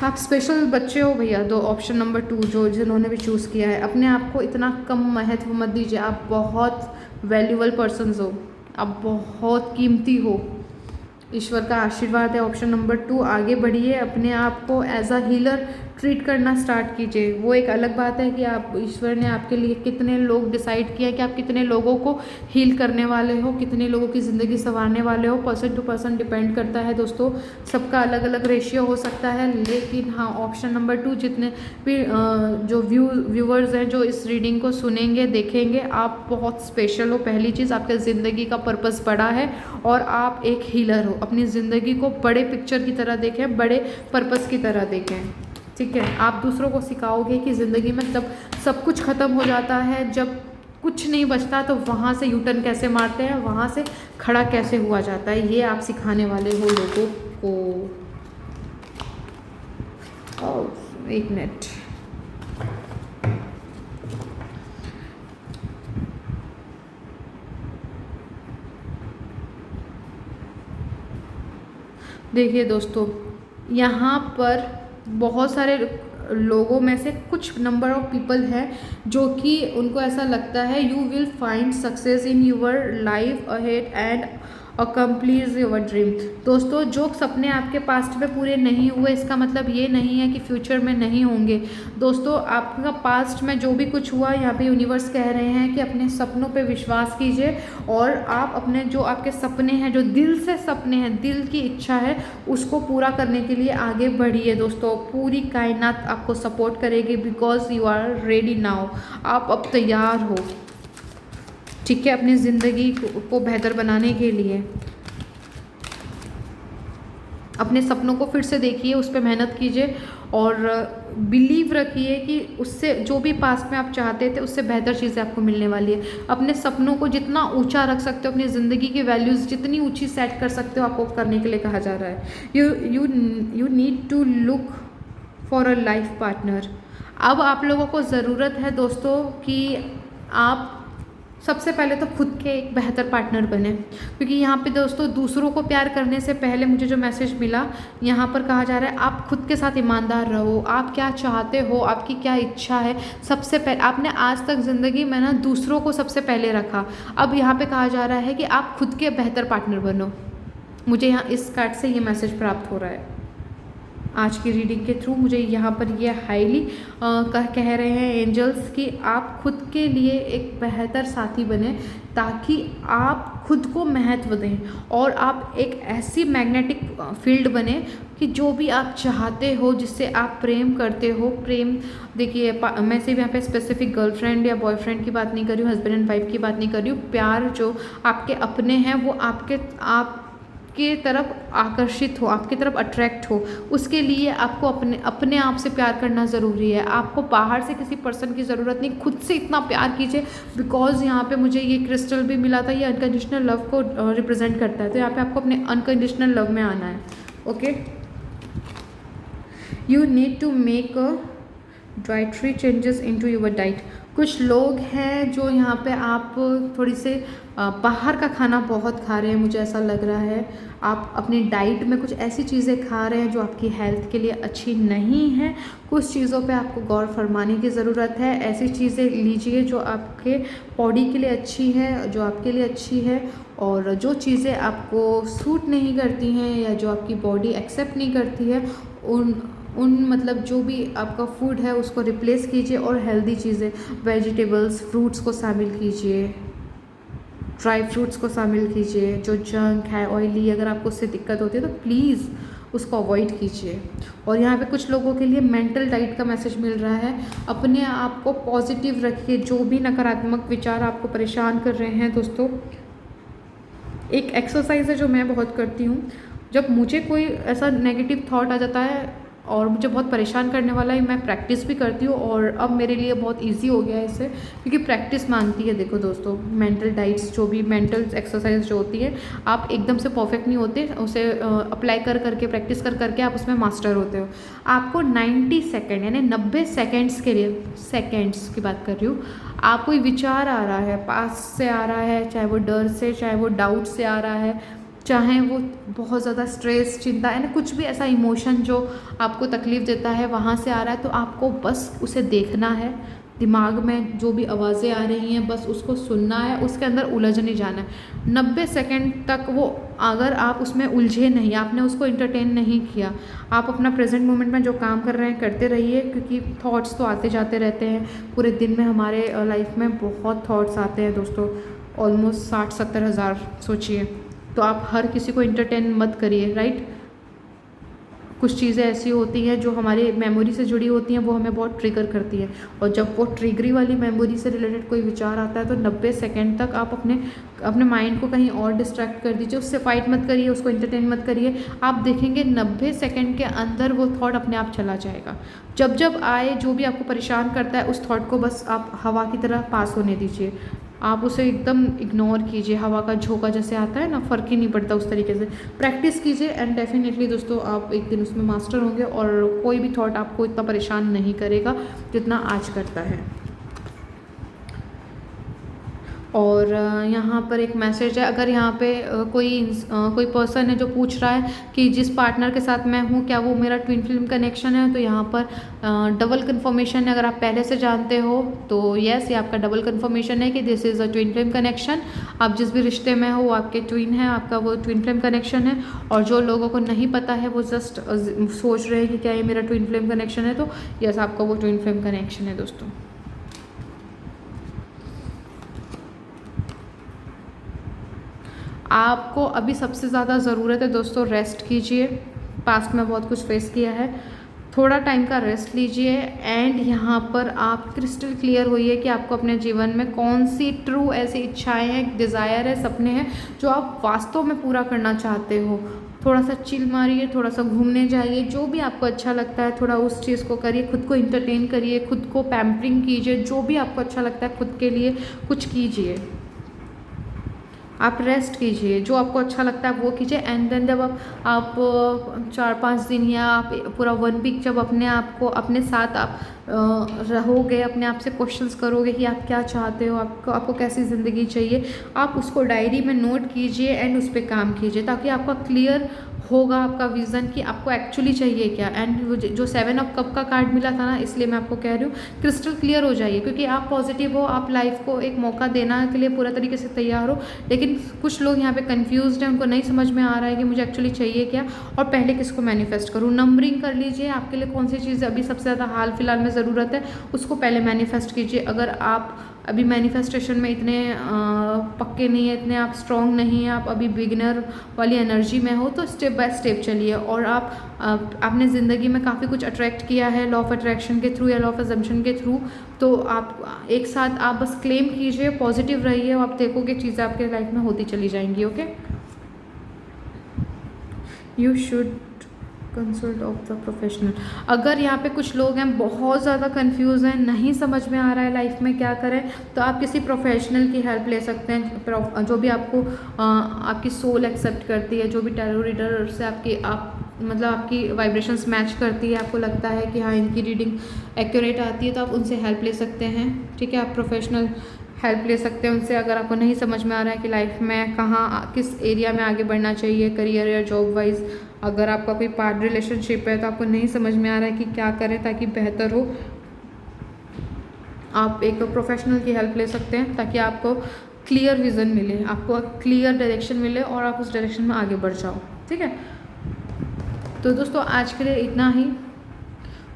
आप स्पेशल बच्चे हो भैया। दो ऑप्शन नंबर 2 जो जिन्होंने भी चूज़ किया है, अपने आप को इतना कम महत्व मत दीजिए, आप बहुत वैल्यूबल पर्सन्स हो, आप बहुत कीमती हो, ईश्वर का आशीर्वाद है। ऑप्शन नंबर 2, आगे बढ़िए, अपने आप को एज अ हीलर ट्रीट करना स्टार्ट कीजिए। वो एक अलग बात है कि आप, ईश्वर ने आपके लिए कितने लोग डिसाइड किया कि आप कितने लोगों को हील करने वाले हो, कितने लोगों की ज़िंदगी संवारने वाले हो, पर्सन टू पर्सन डिपेंड करता है दोस्तों, सबका अलग अलग रेशियो हो सकता है। लेकिन हाँ, ऑप्शन नंबर 2 जितने भी जो व्यूवर्स हैं जो इस रीडिंग को सुनेंगे देखेंगे, आप बहुत स्पेशल हो। पहली चीज़, आपके ज़िंदगी का पर्पस बड़ा है और आप एक हीलर हो। अपनी ज़िंदगी को बड़े पिक्चर की तरह देखें, बड़े पर्पस की तरह देखें, ठीक है। आप दूसरों को सिखाओगे कि ज़िंदगी में जब सब कुछ ख़त्म हो जाता है, जब कुछ नहीं बचता, तो वहाँ से यूटर्न कैसे मारते हैं, वहाँ से खड़ा कैसे हुआ जाता है, ये आप सिखाने वाले हो लोगों को। एक मिनट, देखिए दोस्तों, यहाँ पर बहुत सारे लोगों में से कुछ नंबर ऑफ पीपल हैं जो कि उनको ऐसा लगता है you will find success in your life ahead and accomplish your dream. दोस्तों जो सपने आपके पास्ट में पूरे नहीं हुए, इसका मतलब ये नहीं है कि फ्यूचर में नहीं होंगे। दोस्तों आपका पास्ट में जो भी कुछ हुआ, यहाँ पे यूनिवर्स कह रहे हैं कि अपने सपनों पे विश्वास कीजिए, और आप अपने जो आपके सपने हैं, जो दिल से सपने हैं, दिल की इच्छा है, उसको पूरा करने के लिए आगे बढ़िए। दोस्तों पूरी कायनात आपको सपोर्ट करेगी, because you are ready now. आप अब तैयार हो, ठीक है, अपनी ज़िंदगी को बेहतर बनाने के लिए। अपने सपनों को फिर से देखिए, उस पर मेहनत कीजिए, और बिलीव रखिए कि उससे जो भी पास्ट में आप चाहते थे उससे बेहतर चीज़ें आपको मिलने वाली है। अपने सपनों को जितना ऊंचा रख सकते हो, अपनी ज़िंदगी की वैल्यूज़ जितनी ऊंची सेट कर सकते हो, आपको करने के लिए कहा जा रहा है। You need to look for a life partner. अब आप लोगों को ज़रूरत है दोस्तों कि आप सबसे पहले तो खुद के एक बेहतर पार्टनर बने, क्योंकि यहाँ पे दोस्तों दूसरों को प्यार करने से पहले मुझे जो मैसेज मिला, यहाँ पर कहा जा रहा है आप खुद के साथ ईमानदार रहो। आप क्या चाहते हो, आपकी क्या इच्छा है, सबसे पहले आपने आज तक ज़िंदगी में ना दूसरों को सबसे पहले रखा। अब यहाँ पे कहा जा रहा है कि आप खुद के बेहतर पार्टनर बनो। मुझे यहाँ इस कार्ड से ये मैसेज प्राप्त हो रहा है। आज की रीडिंग के थ्रू मुझे यहाँ पर ये हाईली कह रहे हैं एंजल्स कि आप खुद के लिए एक बेहतर साथी बने, ताकि आप खुद को महत्व दें और आप एक ऐसी मैग्नेटिक फील्ड बने कि जो भी आप चाहते हो, जिससे आप प्रेम करते हो, प्रेम देखिए मैं सिर्फ यहाँ पे स्पेसिफिक गर्लफ्रेंड या बॉयफ्रेंड की बात नहीं कर रही हूँ, हस्बैंड एंड वाइफ की बात नहीं कर रही हूँ। प्यार जो आपके अपने हैं वो आपके तरफ आकर्षित हो, आपकी तरफ अट्रैक्ट हो, उसके लिए आपको अपने आप से प्यार करना ज़रूरी है। आपको बाहर से किसी पर्सन की ज़रूरत नहीं, खुद से इतना प्यार कीजिए। बिकॉज यहाँ पे मुझे ये क्रिस्टल भी मिला था, ये अनकंडीशनल लव को रिप्रेजेंट करता है। तो यहाँ पे आपको अपने अनकंडीशनल लव में आना है। Okay, you need to make dietary changes into your diet. कुछ लोग हैं जो यहाँ पे आप थोड़ी से बाहर का खाना बहुत खा रहे हैं, मुझे ऐसा लग रहा है। आप अपनी डाइट में कुछ ऐसी चीज़ें खा रहे हैं जो आपकी हेल्थ के लिए अच्छी नहीं है। कुछ चीज़ों पे आपको गौर फरमाने की ज़रूरत है। ऐसी चीज़ें लीजिए जो आपके बॉडी के लिए अच्छी है, जो आपके लिए अच्छी है, और जो चीज़ें आपको सूट नहीं करती हैं या जो आपकी बॉडी एक्सेप्ट नहीं करती है, उन मतलब जो भी आपका फूड है उसको रिप्लेस कीजिए और हेल्दी चीज़ें, वेजिटेबल्स, फ्रूट्स को शामिल कीजिए, ड्राई फ्रूट्स को शामिल कीजिए। जो जंक है, ऑयली, अगर आपको उससे दिक्कत होती है तो प्लीज़ उसको अवॉइड कीजिए। और यहाँ पे कुछ लोगों के लिए मेंटल डाइट का मैसेज मिल रहा है। अपने आप को पॉजिटिव रखिए। जो भी नकारात्मक विचार आपको परेशान कर रहे हैं दोस्तों, एक एक्सरसाइज है जो मैं बहुत करती हूँ। जब मुझे कोई ऐसा नेगेटिव थॉट आ जाता है और मुझे बहुत परेशान करने वाला है, मैं प्रैक्टिस भी करती हूँ और अब मेरे लिए बहुत इजी हो गया है इससे, क्योंकि प्रैक्टिस मांगती है। देखो दोस्तों, मेंटल डाइट्स जो भी मेंटल एक्सरसाइज जो होती है, आप एकदम से परफेक्ट नहीं होते, उसे अप्लाई कर करके, प्रैक्टिस कर करके आप उसमें मास्टर होते हो। आपको 90 सेकेंड यानी 90 सेकेंड्स के लिए, सेकेंड्स की बात कर रही हूँ, आप कोई विचार आ रहा है, पास से आ रहा है, चाहे वो डर से, चाहे वो डाउट से आ रहा है, चाहे वो बहुत ज़्यादा स्ट्रेस, चिंता, यानी कुछ भी ऐसा इमोशन जो आपको तकलीफ़ देता है वहाँ से आ रहा है, तो आपको बस उसे देखना है। दिमाग में जो भी आवाज़ें आ रही हैं बस उसको सुनना है, उसके अंदर उलझ नहीं जाना है। 90 सेकंड तक वो, अगर आप उसमें उलझे नहीं, आपने उसको इंटरटेन नहीं किया, आप अपना प्रेजेंट मोमेंट में जो काम कर रहे हैं करते रहिए, क्योंकि थॉट्स तो आते जाते रहते हैं। पूरे दिन में हमारे लाइफ में बहुत थॉट्स आते हैं दोस्तों, ऑलमोस्ट 60-70 हज़ार सोचिए। तो आप हर किसी को इंटरटेन मत करिए, राइट। कुछ चीज़ें ऐसी होती हैं जो हमारी मेमोरी से जुड़ी होती हैं, वो हमें बहुत ट्रिगर करती है, और जब वो ट्रिगरी वाली मेमोरी से रिलेटेड कोई विचार आता है तो 90 सेकंड तक आप अपने माइंड को कहीं और डिस्ट्रैक्ट कर दीजिए। उससे फाइट मत करिए, उसको इंटरटेन मत करिए। आप देखेंगे 90 सेकंड के अंदर वो थॉट अपने आप चला जाएगा। जब जब आए, जो भी आपको परेशान करता है, उस थॉट को बस आप हवा की तरह पास होने दीजिए। आप उसे एकदम इग्नोर कीजिए। हवा का झोंका जैसे आता है ना, फ़र्क ही नहीं पड़ता, उस तरीके से प्रैक्टिस कीजिए एंड डेफिनेटली दोस्तों आप एक दिन उसमें मास्टर होंगे और कोई भी थॉट आपको इतना परेशान नहीं करेगा जितना आज करता है। और यहाँ पर एक मैसेज है, अगर यहाँ पे कोई पर्सन है जो पूछ रहा है कि जिस पार्टनर के साथ मैं हूँ क्या वो मेरा ट्विन फ्लेम कनेक्शन है, तो यहाँ पर डबल कन्फर्मेशन है। अगर आप पहले से जानते हो तो यस, ये आपका डबल कन्फर्मेशन है कि this is a twin flame connection. आप जिस भी रिश्ते में हो वो आपके ट्विन है, आपका वो ट्विन फ्लेम कनेक्शन है। और जो लोगों को नहीं पता है वो जस्ट सोच रहे हैं कि क्या ये मेरा ट्विन फ्लेम कनेक्शन है, तो यस, आपका वो ट्विन फ्लेम कनेक्शन है दोस्तों। आपको अभी सबसे ज़्यादा ज़रूरत है दोस्तों, रेस्ट कीजिए। पास्ट में बहुत कुछ फेस किया है, थोड़ा टाइम का रेस्ट लीजिए एंड यहाँ पर आप क्रिस्टल क्लियर होइए कि आपको अपने जीवन में कौन सी ट्रू ऐसी इच्छाएं हैं, डिज़ायर है, सपने हैं जो आप वास्तव में पूरा करना चाहते हो। थोड़ा सा चिल मारिए, थोड़ा सा घूमने जाइए, जो भी आपको अच्छा लगता है थोड़ा उस चीज़ को करिए। खुद को इंटरटेन करिए, खुद को पैम्परिंग कीजिए, जो भी आपको अच्छा लगता है खुद के लिए कुछ कीजिए। आप रेस्ट कीजिए, जो आपको अच्छा लगता है वो कीजिए एंड देन जब आप 4-5 दिन या आप पूरा 1 वीक जब अपने आप को अपने साथ आप रहोगे, अपने आप से क्वेश्चंस करोगे कि आप क्या चाहते हो, आपको कैसी ज़िंदगी चाहिए, आप उसको डायरी में नोट कीजिए एंड उस पर काम कीजिए, ताकि आपका क्लियर होगा आपका विज़न कि आपको एक्चुअली चाहिए क्या। एंड वो जो 7 ऑफ कप का कार्ड मिला था ना, इसलिए मैं आपको कह रही हूँ क्रिस्टल क्लियर हो जाइए, क्योंकि आप पॉजिटिव हो, आप लाइफ को एक मौका देना के लिए पूरा तरीके से तैयार हो। लेकिन कुछ लोग यहाँ पे कंफ्यूज्ड हैं, उनको नहीं समझ में आ रहा है कि मुझे एक्चुअली चाहिए क्या और पहले किसको मैनिफेस्ट करूँ। नंबरिंग कर लीजिए, आपके लिए कौन सी चीज़ अभी सबसे ज़्यादा हाल फिलहाल में ज़रूरत है, उसको पहले मैनिफेस्ट कीजिए। अगर आप अभी मैनिफेस्टेशन में इतने पक्के नहीं है, इतने आप स्ट्रॉन्ग नहीं हैं, आप अभी बिगिनर वाली एनर्जी में हो, तो स्टेप बाय स्टेप चलिए। और आपने ज़िंदगी में काफ़ी कुछ अट्रैक्ट किया है लॉ ऑफ अट्रैक्शन के थ्रू या लॉ ऑफ अजम्पशन के थ्रू, तो आप एक साथ आप बस क्लेम कीजिए, पॉजिटिव रहिए और आप देखोगे चीज़ें आपके लाइफ में होती चली जाएंगी। Okay, you should consult of the professional. अगर यहाँ पे कुछ लोग हैं बहुत ज़्यादा कंफ्यूज हैं, नहीं समझ में आ रहा है लाइफ में क्या करें, तो आप किसी प्रोफेशनल की हेल्प ले सकते हैं, जो भी आपको आपकी सोल एक्सेप्ट करती है, जो भी टैरो रीडर से आपकी वाइब्रेशंस मैच करती है, आपको लगता है कि हाँ इनकी रीडिंग एक्यूरेट आती है, तो आप उनसे हेल्प ले सकते हैं। ठीक है, आप प्रोफेशनल हेल्प ले सकते हैं उनसे। अगर आपको नहीं समझ में आ रहा है कि लाइफ में कहाँ किस एरिया में आगे बढ़ना चाहिए, करियर या जॉब वाइज, अगर आपका कोई पार्ट रिलेशनशिप है तो आपको नहीं समझ में आ रहा है कि क्या करें ताकि बेहतर हो, आप एक प्रोफेशनल की हेल्प ले सकते हैं, ताकि आपको क्लियर विज़न मिले, आपको क्लियर डायरेक्शन मिले और आप उस डायरेक्शन में आगे बढ़ जाओ। ठीक है, तो दोस्तों आज के लिए इतना ही।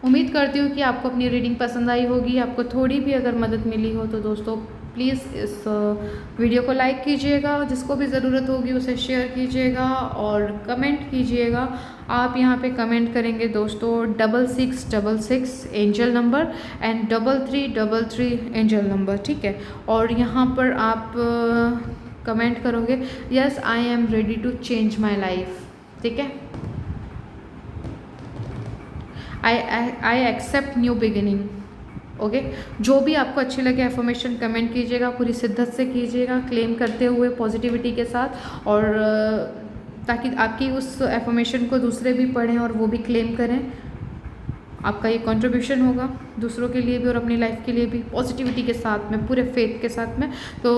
उम्मीद करती हूँ कि आपको अपनी रीडिंग पसंद आई होगी। आपको थोड़ी भी अगर मदद मिली हो तो दोस्तों प्लीज़ इस वीडियो को लाइक कीजिएगा, जिसको भी ज़रूरत होगी उसे शेयर कीजिएगा और कमेंट कीजिएगा। आप यहाँ पे कमेंट करेंगे दोस्तों 6666 angel number and 3333 angel number. ठीक है, और यहाँ पर आप कमेंट करोगे yes I am ready to change my life. ठीक है, I accept new beginning. Okay, जो भी आपको अच्छी लगे एफर्मेशन कमेंट कीजिएगा, पूरी शिद्दत से कीजिएगा, क्लेम करते हुए पॉजिटिविटी के साथ, और ताकि आपकी उस एफर्मेशन को दूसरे भी पढ़ें और वो भी क्लेम करें। आपका ये कंट्रीब्यूशन होगा दूसरों के लिए भी और अपनी लाइफ के लिए भी, पॉजिटिविटी के साथ में, पूरे फेथ के साथ में। तो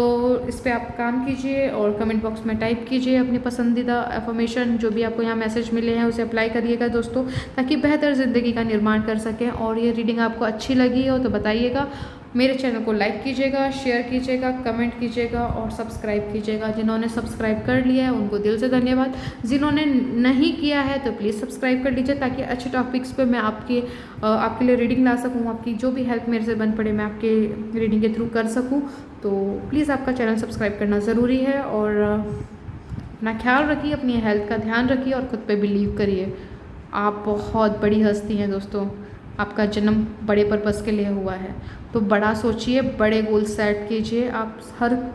इस पर आप काम कीजिए और कमेंट बॉक्स में टाइप कीजिए अपनी पसंदीदा एफर्मेशन, जो भी आपको यहाँ मैसेज मिले हैं उसे अप्लाई करिएगा दोस्तों, ताकि बेहतर ज़िंदगी का निर्माण कर सकें। और ये रीडिंग आपको अच्छी लगी हो तो बताइएगा, मेरे चैनल को लाइक कीजिएगा, शेयर कीजिएगा, कमेंट कीजिएगा और सब्सक्राइब कीजिएगा। जिन्होंने सब्सक्राइब कर लिया है उनको दिल से धन्यवाद, जिन्होंने नहीं किया है तो प्लीज़ सब्सक्राइब कर लीजिए, ताकि अच्छे टॉपिक्स पे मैं आपके लिए रीडिंग ला सकूँ, आपकी जो भी हेल्प मेरे से बन पड़े मैं आपके रीडिंग के थ्रू कर सकूँ। तो प्लीज़ आपका चैनल सब्सक्राइब करना ज़रूरी है। और अपना ख्याल रखिए, अपनी हेल्थ का ध्यान रखिए और ख़ुद पे बिलीव करिए। आप बहुत बड़ी हस्ती हैं दोस्तों, आपका जन्म बड़े पर्पस के लिए हुआ है, तो बड़ा सोचिए, बड़े गोल सेट कीजिए। आप सब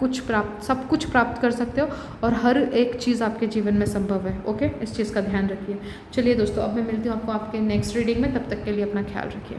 कुछ प्राप्त कर सकते हो और हर एक चीज़ आपके जीवन में संभव है। ओके, इस चीज़ का ध्यान रखिए। चलिए दोस्तों, अब मैं मिलती हूँ आपको आपके नेक्स्ट रीडिंग में, तब तक के लिए अपना ख्याल रखिए।